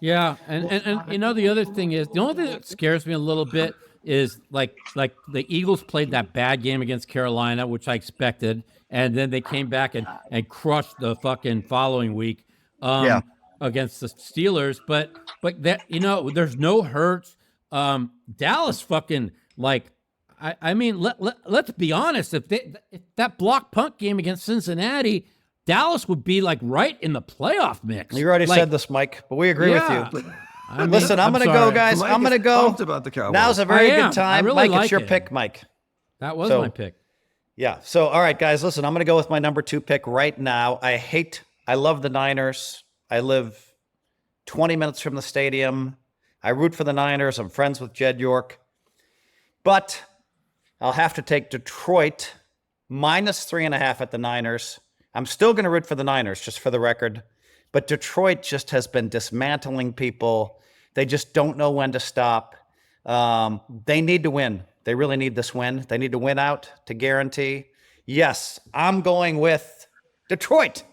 Yeah, and the other thing is, the only thing that scares me a little bit is like the Eagles played that bad game against Carolina, which I expected, and then they came back and crushed the fucking following week against the Steelers. But that there's no Hurts. Dallas fucking like I mean let's be honest, if that block punt game against Cincinnati, Dallas would be like right in the playoff mix. You already said this, Mike, but we agree with you. Listen, I'm going to go, guys. I'm going to go. About the Cowboys. Now's a very good time. Really Mike, it's your pick, Mike. That was my pick. Yeah. So, all right, guys, listen, I'm going to go with my number 2 pick right now. I love the Niners. I live 20 minutes from the stadium. I root for the Niners. I'm friends with Jed York. But I'll have to take Detroit minus 3.5 at the Niners. I'm still going to root for the Niners, just for the record. But Detroit just has been dismantling people. They just don't know when to stop. They need to win. They really need this win. They need to win out to guarantee. Yes, I'm going with Detroit.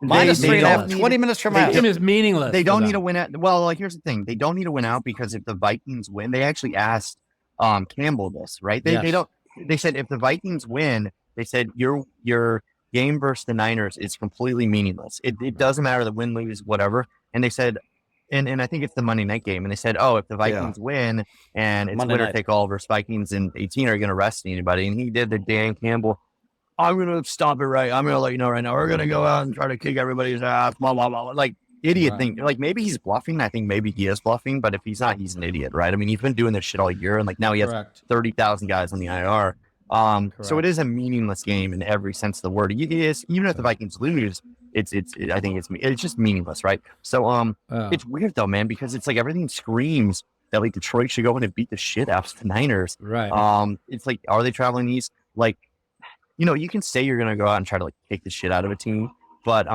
Minus 3.5, 20 minutes from out. The game is meaningless. They don't need to win out. Well, like, here's the thing. They don't need to win out because if the Vikings win, they actually asked Campbell this, right? They don't. They said if the Vikings win, they said your game versus the Niners is completely meaningless. It doesn't matter the win, lose, whatever. And they said, and I think it's the Monday night game. And they said, oh, if the Vikings win and it's Monday winner night. take all versus Vikings in 18, are you going to rest anybody? And he did the Dan Campbell. I'm going to stop it right. I'm going to let you know right now. We're going to go out and try to kick everybody's ass. Blah, blah, blah. Like, idiot thing. Like, maybe he's bluffing. I think maybe he is bluffing. But if he's not, he's an idiot, right? I mean, he's been doing this shit all year. And, like, now he has 30,000 guys on the IR. So it is a meaningless game in every sense of the word. It is, even if the Vikings lose, I think it's just meaningless, right? So it's weird, though, man, because it's like everything screams that, like, Detroit should go in and beat the shit out of the Niners. Right. It's like, are they traveling east? Like, you know, you can say you're going to go out and try to, like, take the shit out of a team, but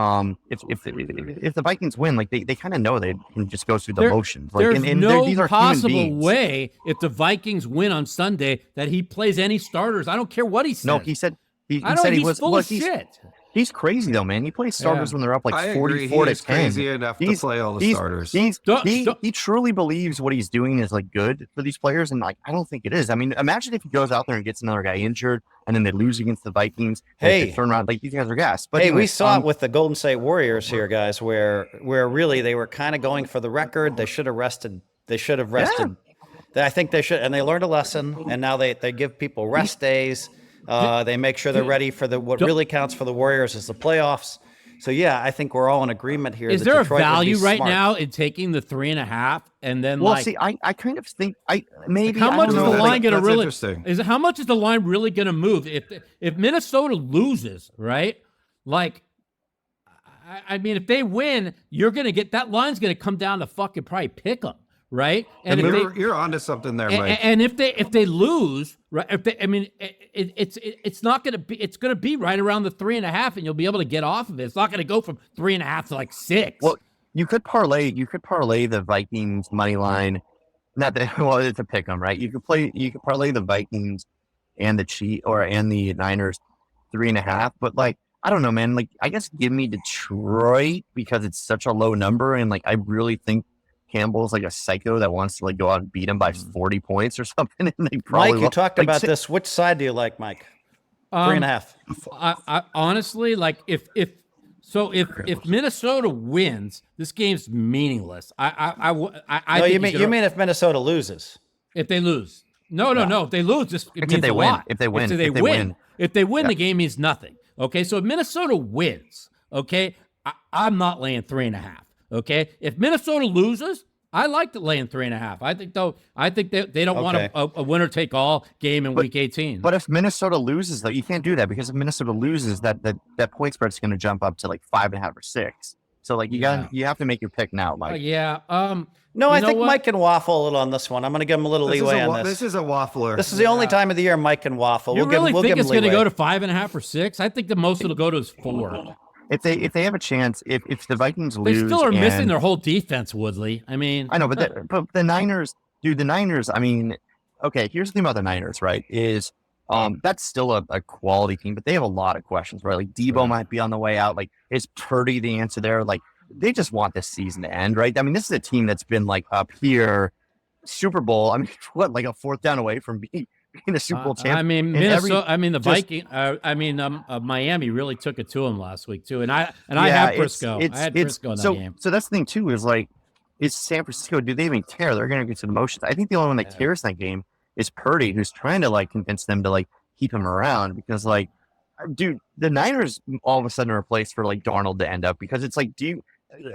if the Vikings win, like, they kind of know they can just go through the motions. Like, there's and no these are possible way if the Vikings win on Sunday that he plays any starters. I don't care what he said. No, he said he was full of shit. He's crazy though, man. He plays starters when they're up like 44 to 10. Crazy enough to play all the starters. He truly believes what he's doing is like good for these players, and like I don't think it is. I mean, imagine if he goes out there and gets another guy injured, and then they lose against the Vikings. Hey, turn around like these guys are gas. But hey, anyway, we saw it with the Golden State Warriors here, guys, where really they were kind of going for the record. They should have rested. I think they should, and they learned a lesson. And now they give people rest days. They make sure they're ready for what really counts for the Warriors is the playoffs. So yeah, I think we're all in agreement here. Is there a value right now in taking the 3.5 and then see, I kind of think maybe how much is the line going to really? Interesting. How much is the line really going to move if Minnesota loses, right? Like, I mean, if they win, you're going to get that line's going to come down to fucking probably pick them. Right, and you're onto something there, Mike. And if they lose, right? It's not going to be. It's going to be right around the 3.5, and you'll be able to get off of it. It's not going to go from 3.5 to like 6. Well, you could parlay the Vikings money line. Not that well, it's a pick 'em, right? You could parlay the Vikings and the Niners 3.5, but like I don't know, man. Like I guess give me Detroit because it's such a low number, and like I really think Campbell's like a psycho that wants to like go out and beat him by 40 points or something. And they probably Mike, you talked about this. Which side do you like, Mike? 3.5. I honestly like if Minnesota wins, this game's meaningless. You mean if Minnesota loses? If they lose, no. If they lose, it means if they a win. lot. If they win, If they win, the game means nothing. Okay, so if Minnesota wins, okay, I'm not laying 3.5. Okay, if Minnesota loses, I like to laying 3.5. I think they don't want a winner take all game in week 18. But if Minnesota loses, though, you can't do that because if Minnesota loses, that point spread is going to jump up to like 5.5 or 6. So like you have to make your pick now, Mike. No, I think Mike can waffle a little on this one. I'm going to give him a little leeway on this. This is a waffler. This is the only time of the year Mike can waffle. You really think it's going to go to 5.5 or 6? I think the most it'll go to is 4. If they have a chance, if the Vikings lose, they still are missing their whole defense, Woodley. I mean, I know, but the Niners, dude, the Niners. I mean, okay, here's the thing about the Niners, right? Is that's still a quality team, but they have a lot of questions, right? Like Debo might be on the way out. Like, is Purdy the answer there? Like, they just want this season to end, right? I mean, this is a team that's been like up here, Super Bowl. I mean, what, like a 4th down away from being a Super Bowl champ. I mean, Minnesota. Miami really took it to him last week too, and I had Frisco. I had Frisco in that game. So that's the thing too. Is like, is San Francisco? Do they even care? They're going to get to the motions. I think the only one that cares in that game is Purdy, who's trying to like convince them to like keep him around because like, dude, the Niners all of a sudden are a place for like Darnold to end up because it's like,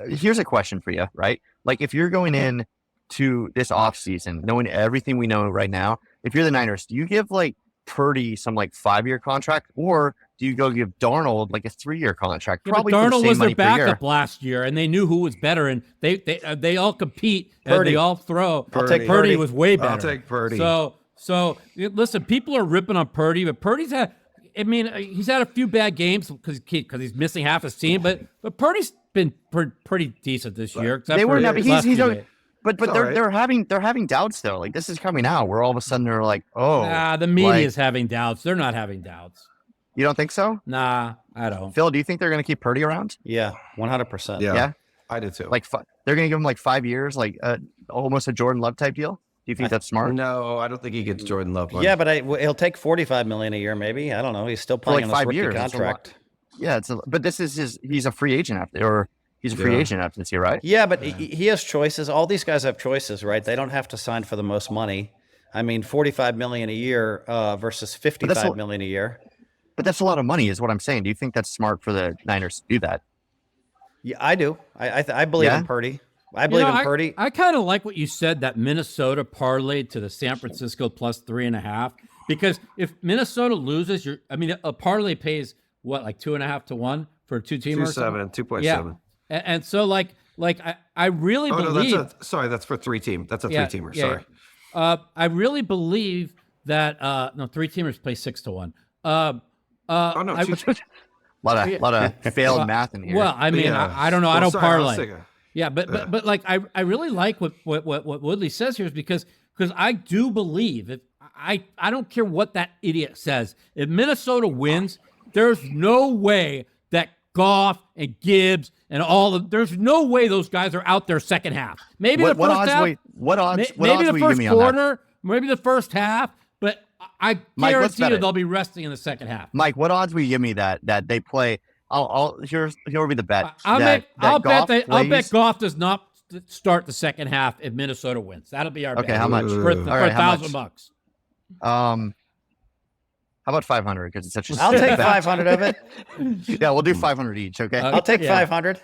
here's a question for you, right? Like if you're going in to this offseason, knowing everything we know right now, if you're the Niners, do you give like Purdy some like 5-year contract, or do you go give Darnold like a 3-year contract? Yeah, probably Darnold was their backup last year, and they knew who was better, and they all compete and they all throw. I'll take Purdy was way better. I'll take Purdy. So listen, people are ripping on Purdy, but Purdy's had. I mean, he's had a few bad games because he's missing half his team, but Purdy's been pretty decent this year. Except They for were never. last He's few days. but It's all they're right. having doubts though. Like this is coming out where all of a sudden they're like, oh, Nah, the media is having doubts. They're not having doubts. you don't think so? Nah, I don't. Phil, do you think they're going to keep Purdy around? Yeah, 100%. Yeah, I did too. Like they're going to give him like 5 years, like almost a Jordan Love type deal. Do you think that's smart? No, I don't think he gets Jordan Love money. Yeah, but he'll take $45 million a year, maybe. I don't know. He's still For like playing on 5 his years. rookie That's a lot. contract. Yeah, but this is he's a free agent he's a free agent after this year, right? Yeah, but he has choices. All these guys have choices, right? They don't have to sign for the most money. I mean, $45 million a year versus $55 million a year. But that's a lot of money, is what I'm saying. Do you think that's smart for the Niners to do that? Yeah, I do. I believe in Purdy. I believe in Purdy. I kind of like what you said, that Minnesota parlayed to the San Francisco plus 3.5. Because if Minnesota loses, a parlay pays what, like 2.5 to 1 for a two-teamer? 2.7, 2.7. Yeah. And so I really believe. That's for 3-team. That's a 3-teamer. Yeah. Sorry. I really believe that 3-teamers play 6 to 1. No, A lot of failed math in here. Well, I mean, Yeah. I don't know. I Well, don't sorry, I was parlay. thinking- Yeah, but like I really like what Woodley says here, is because I do believe, if I don't care what that idiot says, if Minnesota wins, there's no way that Goff and Gibbs and there's no way those guys are out there second half. Maybe the first half. What odds? What Maybe odds the will you give first me on that? quarter, maybe the first half, but I Mike, what's guarantee you better? they'll be resting in the second half. Mike, what odds will you give me that they play? Here will be the bet. I'll Goff bet Goff does not start the second half if Minnesota wins. That'll be our bet. Okay, how much? For All right, how much? $1,000. How about 500? Because it's such a. I'll take 500 of it. Yeah, we'll do 500 each. Okay. I'll take Yeah. 500.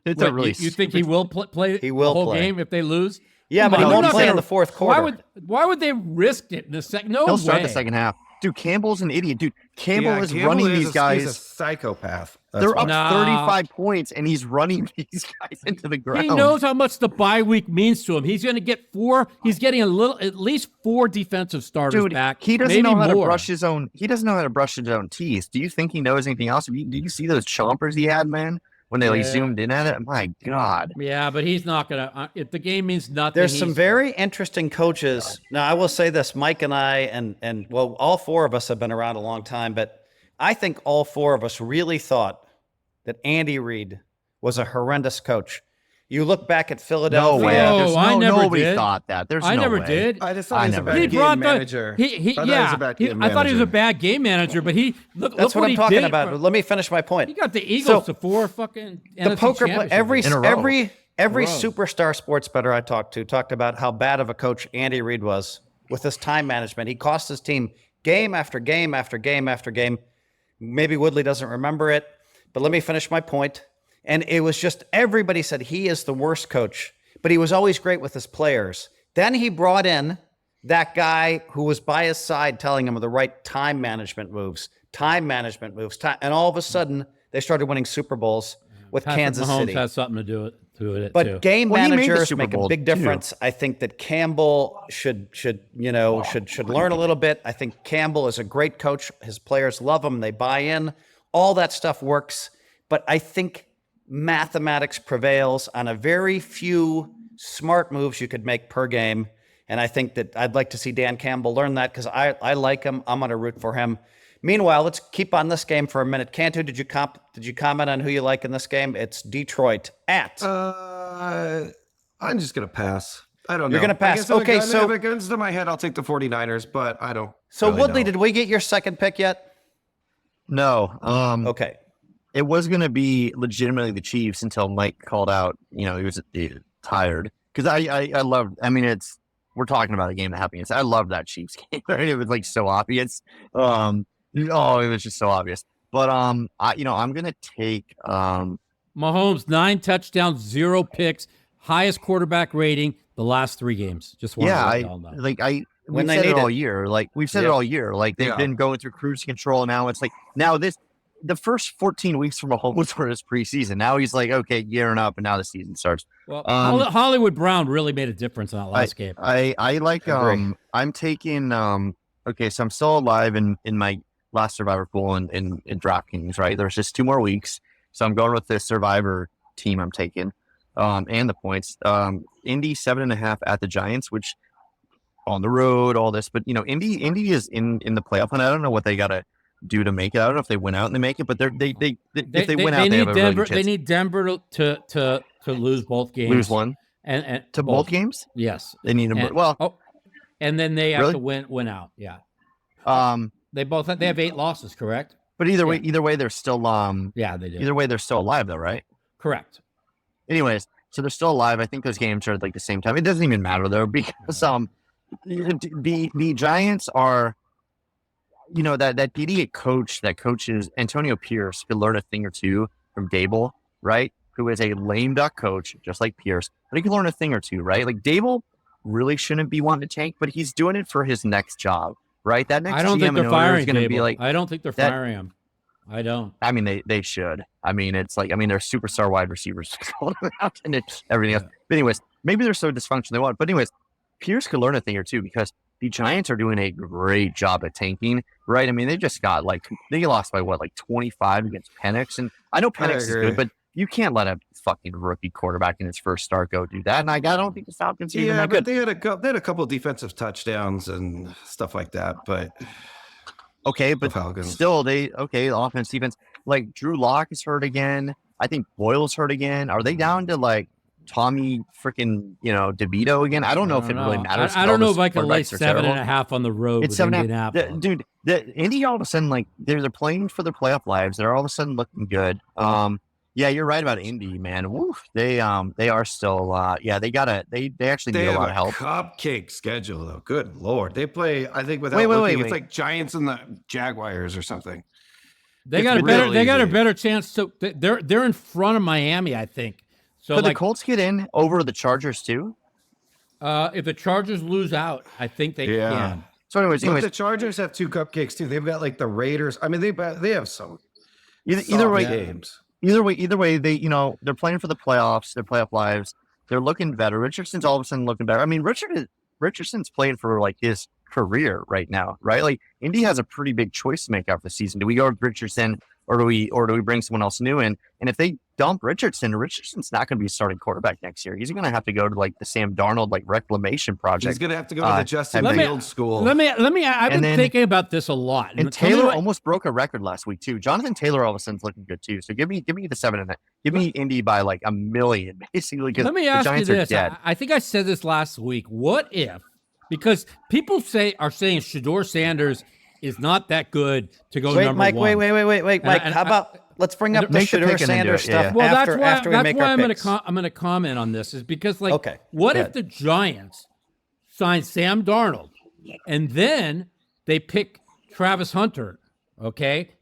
It's Wait, a really. you think he will play He will the whole play. game if they lose? Yeah, but Come he on, won't they're not play in gonna- the fourth quarter. Why would they risk it in the second? No He'll way. start the second half. Dude, Campbell's an idiot. Dude, Campbell Yeah, is Campbell running is these He's a guys. psychopath. They're why. up Nah. 35 points, and he's running these guys into the ground. He knows how much the bye week means to him. He's going to get 4. He's getting at least 4 defensive starters Dude, back. he doesn't maybe know how to more. brush his own. He doesn't know how to brush his own teeth. Do you think he knows anything else? Did you see those chompers he had, man? When they Yeah. zoomed in at it, my God. Yeah, but he's not going to. If the game means nothing, There's some very interesting coaches. Now, I will say this, Mike and I, and well, all 4 of us have been around a long time, but I think all 4 of us really thought that Andy Reid was a horrendous coach. You look back at No Philadelphia. way. No, There's I never nobody did. thought that. There's I no never way. did. I just thought he was a never bad did. game manager. I thought he was a bad game manager, but look That's what what I'm he talking did. about. Let me finish my point. He got the Eagles So, to 4 fucking The NFC poker play, championship every games. In a row. every Row. superstar sports bettor I talked to talked about how bad of a coach Andy Reid was with his time management. He cost his team game after game after game after game. Maybe Woodley doesn't remember it, but let me finish my point. And it was just everybody said he is the worst coach, but he was always great with his players. Then he brought in that guy who was by his side telling him the right time management moves, and all of a sudden they started winning Super Bowls with Patrick Kansas Mahomes City. has something to do with it But too. game Well, he made the managers Super make a Bowl, big too. difference. I think that Campbell should learn a little bit. I think Campbell is a great coach. His players love him. They buy in. All that stuff works. But I think mathematics prevails on a very few smart moves you could make per game. And I think that I'd like to see Dan Campbell learn that because I like him. I'm going to root for him. Meanwhile, let's keep on this game for a minute. Cantu, did you comment on who you like in this game? It's Detroit at. I'm just gonna pass. I don't know. You're gonna pass. I guess if Okay, it gun- so- if it guns to my head, I'll take the 49ers, but I don't. So really Woodley, know. did we get your second pick yet? No. Okay. It was going to be legitimately the Chiefs until Mike called out, he was tired. Because I loved, we're talking about a game that happened. I love that Chiefs game. Right? It was like so obvious. It was just so obvious. But, I'm going to take, Mahomes 9 touchdowns, 0 picks, highest quarterback rating the last 3 games. Just want to let y'all know. When we've they said it need all it. year. Like we've said it Yeah. all year. Like they've Yeah. been going through cruise control. Now it's like the first 14 weeks from Mahomes were his preseason. Now he's like, okay, gearing up, and now the season starts. Well, Um, Hollywood Brown really made a difference in that last game. I like Agree. I'm taking okay, so I'm still alive in my last survivor pool in DraftKings, right? There's just 2 more weeks. So I'm going with this survivor team I'm taking, and the points. Indy 7.5 at the Giants, which on the road, all this, but Indy is in the playoff, and I don't know what they got to do to make it. I don't know if they win out and they make it, but if they win out, they have a really good chance. They need Denver to lose both games. Lose one and to both games. Yes, they need them. And then they have to win out. Yeah. They have 8 losses, correct? But either way, they're still yeah, they do. Either way, they're still alive, though, right? Correct. Anyways, so they're still alive. I think those games are at like the same time. It doesn't even matter though, because the Giants are, that idiot coach that coaches Antonio Pierce could learn a thing or two from Dable, right? Who is a lame duck coach, just like Pierce, but he can learn a thing or two, right? Like Dable really shouldn't be wanting to tank, but he's doing it for his next job. Right, that next I don't GM think they're firing is going to be like. I don't think they're firing him. I don't. I mean, they should. I mean, it's like, they're superstar wide receivers out and everything else. But anyways, maybe they're so dysfunctional they want. But anyways, Pierce could learn a thing or two because the Giants are doing a great job at tanking, right? I mean, they just got they lost by 25 against Penix, and I know Penix is good, but you can't let a fucking rookie quarterback in his first start go do that. And I don't think the Falcons are even that good. They had a couple of defensive touchdowns and stuff like that. But okay, but still, the offense, defense. Like Drew Lock is hurt again. I think Boyle's hurt again. Are they down to Tommy freaking DeVito again? I don't know if it really matters. I don't know if I can lay 7.5 on the road. It's 7.5. Dude, Indy all of a sudden they're playing for their playoff lives. They're all of a sudden looking good. Yeah, you're right about Indy, man. Woof, they are still they actually need a lot of help. Cupcake schedule though. Good Lord. They play, I think without it's like Giants and the Jaguars or something. They got a better chance to they're in front of Miami, I think. So the Colts get in over the Chargers too? If the Chargers lose out, I think they can. So anyways, the Chargers have 2 cupcakes too. They've got the Raiders. I mean, they have some either way games. Either way, they they're playing for the playoffs, their playoff lives. They're looking better. Richardson's all of a sudden looking better. I mean, Richardson's playing for his career right now, right? Indy has a pretty big choice to make after the season. Do we go with Richardson or do we bring someone else new in? And if they dump Richardson's not going to be a starting quarterback next year. He's going to have to go to the Sam Darnold reclamation project. He's going to have to go to the Justin Fields school. Let me. I've been thinking about this a lot. And Taylor almost broke a record last week too. Jonathan Taylor all of a sudden's looking good too. So give me the 7 and give me Indy by a million basically. Let me ask you this. I think I said this last week. What if? Because people are saying Shedeur Sanders is not that good to go number Mike, one. Wait, Mike. How about let's bring up the Shedeur Sanders stuff Well, after we make our picks. I'm going to comment on this is because what if the Giants sign Sam Darnold and then they pick Travis Hunter,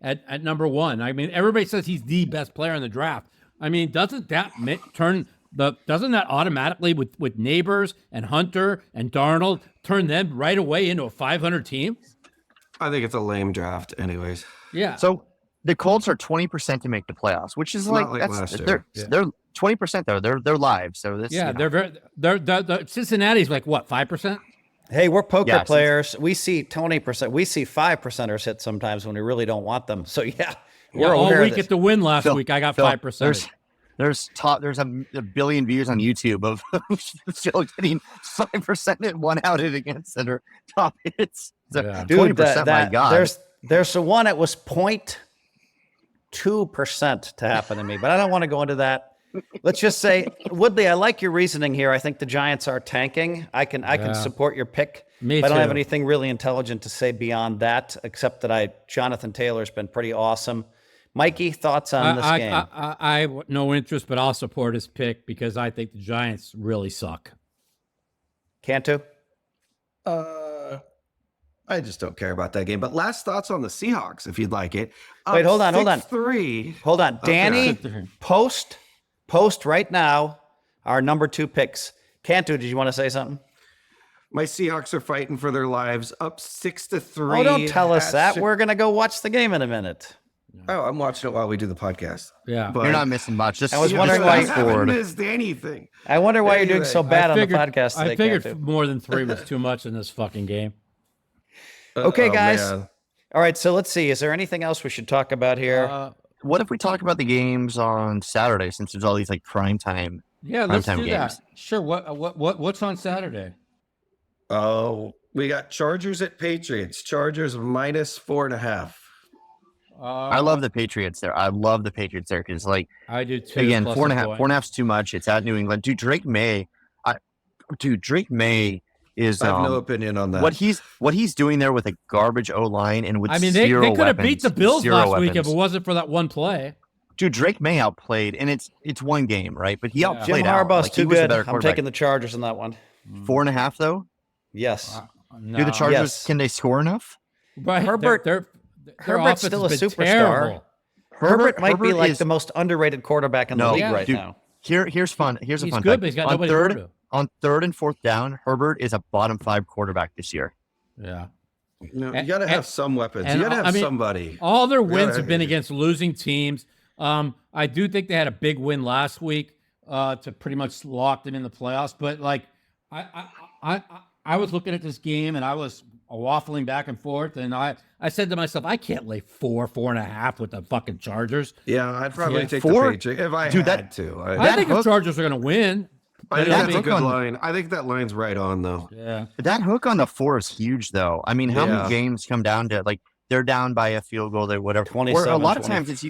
at number 1? I mean, everybody says he's the best player in the draft. I mean, doesn't that automatically with Neighbors and Hunter and Darnold turn them right away into a 500 team? I think it's a lame draft anyways. Yeah. So the Colts are 20% to make the playoffs, which is they're 20% though. They're live. So this they're Cincinnati's 5%? Hey, we're poker players. We see 20%. We see 5%ers hit sometimes when we really don't want them. So we're all aware week at the win last week. I got 5%. There's a billion views on YouTube of still getting 5% and 1 outed against that are top hits. So 20%, my God. There's the one that was 0.2% to happen to me, but I don't want to go into that. Let's just say, Woodley, I like your reasoning here. I think the Giants are tanking. I can support your pick. Me but I don't too. have anything really intelligent to say beyond that, except that Jonathan Taylor's been pretty awesome. Mikey, thoughts on this game? I have no interest, but I'll support his pick because I think the Giants really suck. Cantu? I just don't care about that game. But last thoughts on the Seahawks, if you'd like it. Wait, hold on. 6-3. Hold on. Danny, post right now our number 2 picks. Cantu, did you want to say something? My Seahawks are fighting for their lives, up 6-3. Oh, don't tell us that. We're going to go watch the game in a minute. Oh, I'm watching it while we do the podcast. Yeah. But you're not missing much. I was wondering why you haven't missed anything. I wonder why you're doing so bad on the podcast today, I figured Cantu. more than 3 was too much in this fucking game. Okay, guys. Man. All right, so let's see. Is there anything else we should talk about here? what if we talk about the games on Saturday, since there's all these like primetime let's do games? that. Sure. What's on Saturday? Oh, we got Chargers at Patriots. Chargers -4.5. I love the Patriots there. I love the Patriots there because, like, I do too. again, plus 4.5. 4.5's too much. It's at New England. Dude, Drake May is. I have no opinion on that. What he's doing there with a garbage O line and with I mean, zero they could have weapons, beat the Bills last week if weapons. it wasn't for that one play. Dude, Drake May outplayed, and it's one game, right? But he outplayed Jim out. Harbaugh's Like, he too was a good. better I'm quarterback. taking the Chargers in that one. 4.5 though. Yes. No. Do the Chargers? Yes. Can they score enough? But Herbert- their Herbert's offense still a has been superstar. terrible. Herbert might be Herbert like is- the most underrated quarterback in the No, league Yeah. right dude, now. Here's fun. Here's a He's fun good, fact. but he's got on nobody to third, throw to. on 3rd and 4th down, Herbert is a bottom 5 quarterback this year. Yeah. You got to have some weapons. You got to have somebody. All their wins gotta- have been against losing teams. I do think they had a big win last week to pretty much lock them in the playoffs. But like, I was looking at this game and I was waffling back and forth, and I said to myself, I can't lay 4.5 with the fucking Chargers. Yeah, I'd probably Yeah. take 4? the Patriots if I Dude, had to. I think the Chargers are going to win. I think that that's a hook good on- line. I think that line's right on, though. Yeah. That hook on the 4 is huge, though. I mean, how Yeah. many games come down to like they're down by a field goal, they whatever. 27, Or a lot of 20. times it's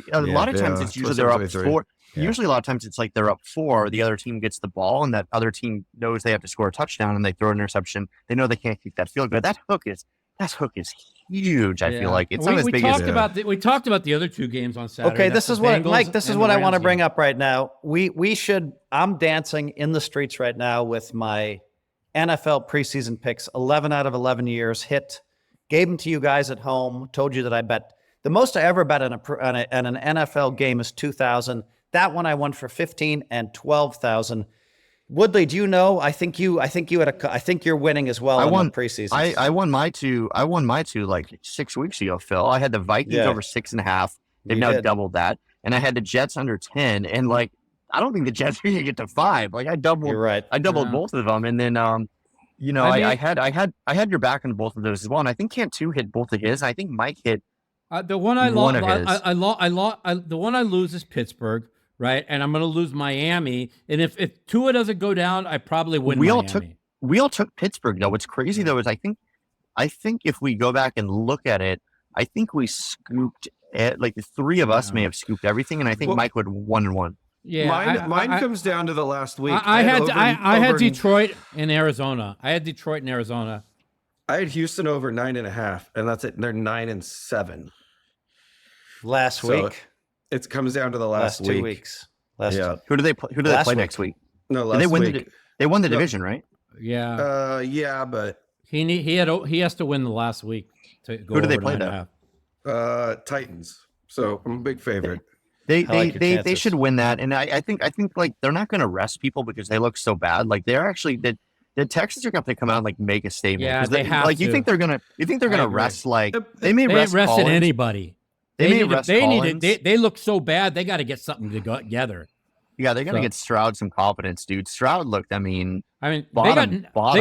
usually they're up 27-23. 4. Yeah. Usually a lot of times it's like they're up 4. The other team gets the ball, and that other team knows they have to score a touchdown, and they throw an interception. They know they can't keep that field goal. That hook is huge. I feel like it's not as we big talked as about we talked about the other two games on Saturday. Okay, That's this is the what Bengals Mike. This is and what the I want to Rams bring game. up right now. We should. I'm dancing in the streets right now with my NFL preseason picks. 11 out of 11 years hit. Gave them to you guys at home. Told you that I bet the most I ever bet in an NFL game is 2,000. That one I won for 15 and 12,000. Woodley, do you know? I think you're winning as well. I won the preseason. I won my two like 6 weeks ago, Phil. I had the Vikings over 6.5. They've You now did. doubled that, and I had the Jets under 10. And like, I don't think the Jets are gonna get to 5. Like, I doubled. You're right. I doubled Yeah. both of them, and then I mean- I had your back on both of those as well. And I think Cantu hit both of his. And I think Mike hit. The one I One lost, of his. the one I lose is Pittsburgh, right? And I'm going to lose Miami. And if Tua doesn't go down, I probably win We Miami. all took Pittsburgh though. What's crazy though is I think if we go back and look at it, I think we scooped like the 3 of us may have scooped everything, and I think Well- Mike would 1-1. Yeah, Mine comes down to the last week. I had over- Detroit in Arizona. I had Houston over 9.5, and that's it. They're 9-7. last So, week. It comes down to the last 2 week. weeks. Last Yeah. Who do they play? Who do they Last play week. next week? No, Did last they win week. they won the No. division, right? Yeah. Yeah, but He has to win the last week to go Who do they over play 9.5. Titans. So I'm a big favorite. They I like your they chances. should win that, and I think like they're not going to rest people because they look so bad. Like they're actually the Texans are going to have to come out and like make a statement. Yeah, 'Cause they have like you to. think they're gonna agree. rest like They they may They ain't rest rested Collins. anybody. They may rest Collins. They look so bad. They got to get something together. Yeah, they're gonna So- get Stroud some confidence, dude. Stroud looked. I mean, I mean, Bottom five.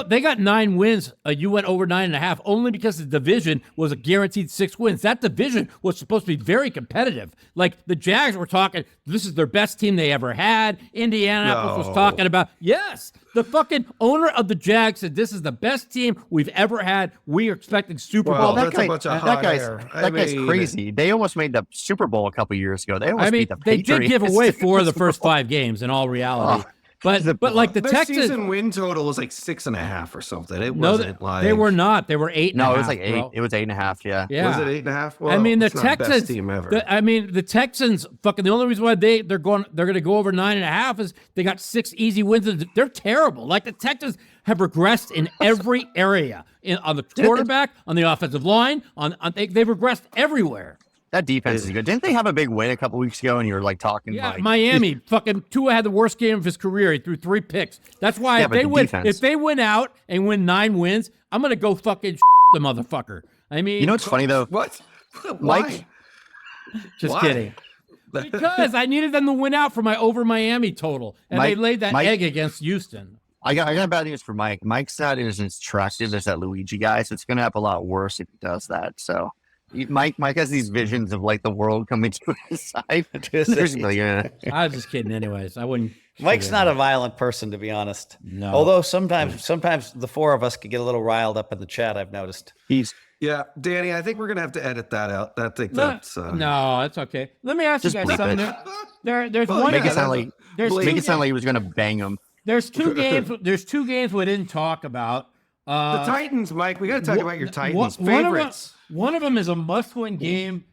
they got 9 wins. You went over 9.5 only because the division was a guaranteed 6 wins. That division was supposed to be very competitive. Like the Jags were talking, this is their best team they ever had. Indianapolis was talking about, yes, the fucking owner of the Jags said this is the best team we've ever had. We are expecting Super Well, Bowl. that's a bunch of hot air. that guy's crazy. They almost made the Super Bowl a couple years ago. They almost I mean, beat the they Patriots. did give away 4 of the first 5 games in all reality. But like the Their Texans, season win total was like 6.5 or something. It no, wasn't like they were not. They were 8. No, it was like 8. It was 8.5. Yeah. Yeah. Was it 8.5? Well, I mean, the it's not best Texans. team ever. The Texans. Fucking the only reason why they're going to go over 9.5 is they got 6 easy wins. They're terrible. Like the Texans have regressed in every area, on the quarterback, on the offensive line, they've regressed everywhere. That defense is good. Didn't they have a big win a couple weeks ago? And you were like talking Yeah, like Miami. Fucking Tua had the worst game of his career. He threw 3 picks. That's why Yeah, if but they the win, defense- if they win out and win 9 wins, I'm gonna go fucking the motherfucker. I mean, You know what's funny though? What? Mike- just Why? kidding. Because I needed them to win out for my over Miami total, and they laid that egg against Houston. I got bad news for Mike. Mike's not as attractive as that Luigi guy, so it's gonna have a lot worse if he does that. So Mike has these visions of like the world coming to his side. There's like, I was just kidding. Anyways, I wouldn't. Mike's not a violent person, to be honest. No. Although sometimes the four of us could get a little riled up in the chat, I've noticed. Yeah, Danny, I think we're gonna have to edit that out. I think that's No, it's okay. Let me ask you Just guys bleep something. There's one. make it sound like There's it sound like he was gonna bang him. There's two games. There's two games we didn't talk about. the Titans, Mike. We got to talk about your Titans favorites. One of them is a must-win game.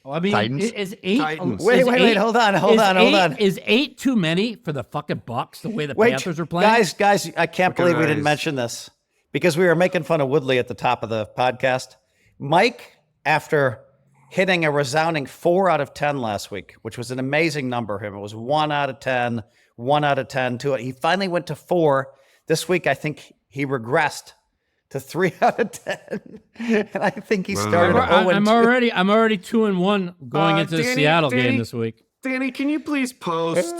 I mean, Titans? is 8? Titans. Wait, hold on. Is 8 too many for the fucking Bucks? The way the Panthers are playing, guys, I can't believe we didn't mention this because we were making fun of Woodley at the top of the podcast. Mike, after hitting a resounding 4 out of 10 last week, which was an amazing number for him. It was 1 out of 10, 1 out of 10, 2. He finally went to 4. This week, I think he regressed to 3 out of 10. And I think he started I'm already 2-1 going into the Seattle game this week. Danny, can you please post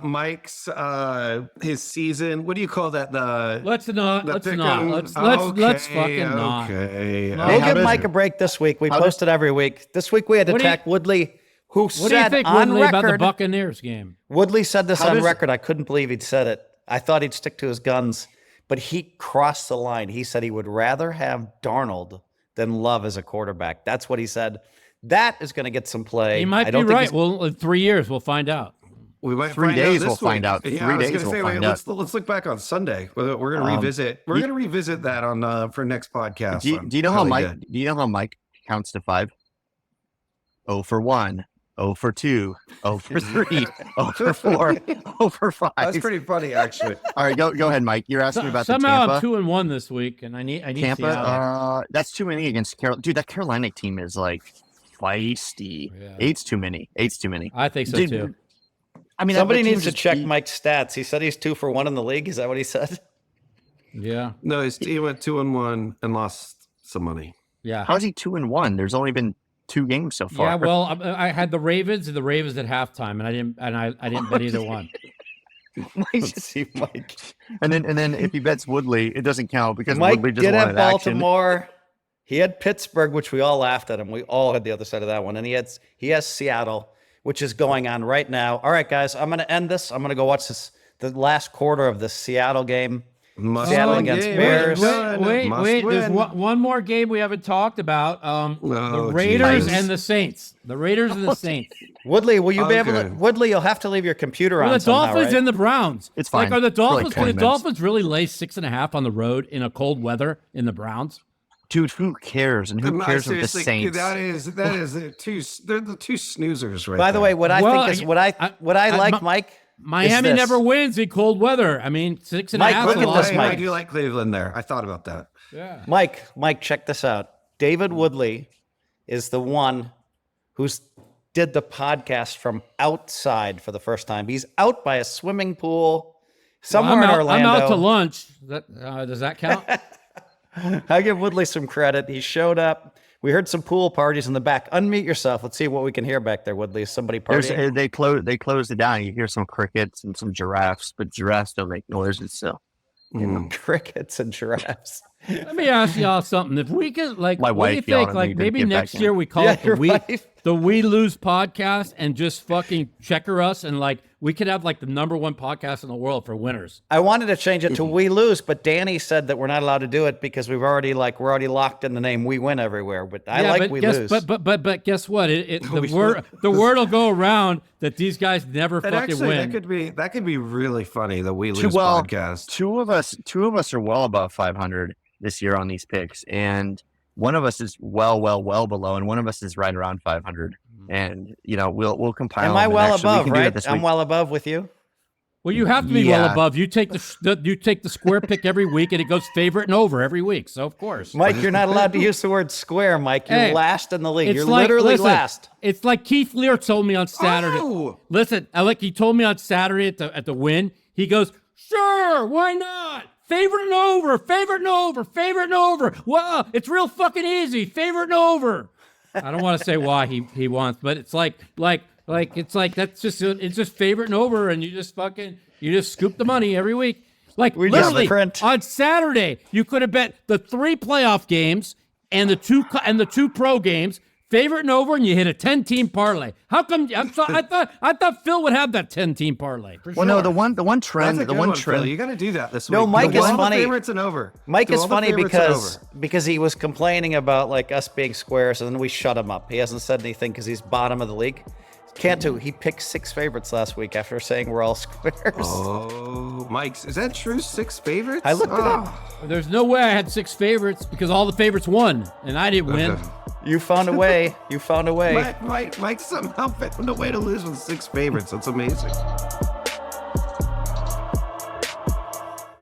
Mike's his season? What do you call that? Let's fucking not. Okay. We'll give Mike a break this week. We post it every week. This week we had to attack Woodley, who What do you said think, on Woodley, about the record. Buccaneers game? Woodley said this on record. I couldn't believe he'd said it. I thought he'd stick to his guns, but he crossed the line. He said he would rather have Darnold than Love as a quarterback. That's what he said. That is going to get some play. He might be right. Well, in 3 years, we'll find out. We might 3 find days out we'll find out. Yeah, 3 days we'll find out. Let's look back on Sunday. We're going to revisit. We're going to revisit that on for next podcast. Do you know how Mike? Do you know how Mike counts to 5? 0 for 1, 0 for 2, 0 for 3, 0 for 4, 0 for 5. That's pretty funny, actually. All right, go ahead, Mike. You're asking about the Somehow Tampa. I'm 2-1 this week, and I need Tampa. Seattle. That's too many against Carolina. Dude, that Carolina team is like feisty. Yeah. 8's too many. 8's too many. I think so Dude, too. I mean, Somebody that team needs to just check beat- Mike's stats. He said he's 2 for 1 in the league. Is that what he said? Yeah, No, he went 2-1 and lost some money. yeah. How is he 2-1? There's only been 2 games so far. Yeah, well, I had the Ravens at halftime, and I didn't bet either one. Let's see, Mike. And then if he bets Woodley, it doesn't count because Mike Woodley just did have wanted action. Baltimore. He had Pittsburgh, which we all laughed at him. We all had the other side of that one. And he has Seattle, which is going on right now. All right, guys, I'm going to end this. I'm going to go watch the last quarter of the Seattle game. Seattle against Bears. Wait. There's one more game we haven't talked about. The Raiders and the Saints. The Raiders and the Saints. Woodley, will you be able to? Woodley, you'll have to leave your computer on. The somehow, Dolphins right? and the Browns. It's fine. Like, are the For like Dolphins? 20 Can the minutes. Dolphins really lay 6.5 on the road in a cold weather in the Browns? Dude, who cares? And who cares with the Seriously, Saints? that is they're the two snoozers right By the way, what I think is what I like, Mike. Miami is this. never wins in cold weather. I mean, 6.5. Mike, look at this, I Mike. do like Cleveland there. I thought about that. Yeah. Mike, check this out. David Woodley is the one who's did the podcast from outside for the first time. He's out by a swimming pool somewhere in Orlando. I'm out to lunch. Does that count? I give Woodley some credit. He showed up. We heard some pool parties in the back. Unmute yourself. Let's see what we can hear back there, Woodley. Is somebody partying? They closed it down. You hear some crickets and some giraffes, but giraffes don't make noise still. Crickets and giraffes. Let me ask y'all something. If we could, like, My what do you wife think? yelled at me Like, to maybe get back next in. year we call Yeah, it your wife. the We Lose podcast and just fucking checker us, and like we could have like the #1 podcast in the world for winners. I wanted to change it to We Lose, but Danny said that we're not allowed to do it because we're already locked in the name We Win everywhere. But I like We Lose. But guess what? The word will go around that these guys never And fucking actually, win. that could be really funny. The We Lose Well, podcast. two of us are well above 500 this year on these picks, and one of us is well below, and one of us is right around 500. And we'll compile. Am I them, and well actually, we above, can do it right? this I'm week. well above with you. Well, you have to be well Yeah. above. You take the square pick every week, and it goes favorite and over every week. So of course, Mike, you're not allowed to use the word square, Mike. You're Hey, last in the league. it's You're like- literally listen, last. It's like Keith Lear told me on Saturday. Oh! Listen, he told me on Saturday at the win. He goes, "Sure, why not? Favorite and over, favorite and over, favorite and over. Wow, it's real fucking easy. Favorite and over." I don't want to say why he wants, but it's like it's like it's just favorite and over, and you just scoop the money every week. Like We just literally print. on Saturday, you could have bet the 3 playoff games and the two pro games, favorite and over, and you hit a 10-team parlay. How come? I thought Phil would have that 10-team parlay. Well, no, the one trend, Phil. You got to do that this week. No, Mike is funny. Favorites and over. Mike is funny because he was complaining about like us being squares, and then we shut him up. He hasn't said anything because he's bottom of the league. Cantu, he picked 6 favorites last week after saying we're all squares. Oh, Mike, is that true? 6 favorites? I looked it up. There's no way I had 6 favorites because all the favorites won, and I didn't win. You found a way. You found a way. Mike somehow found a way to lose with 6 favorites. That's amazing.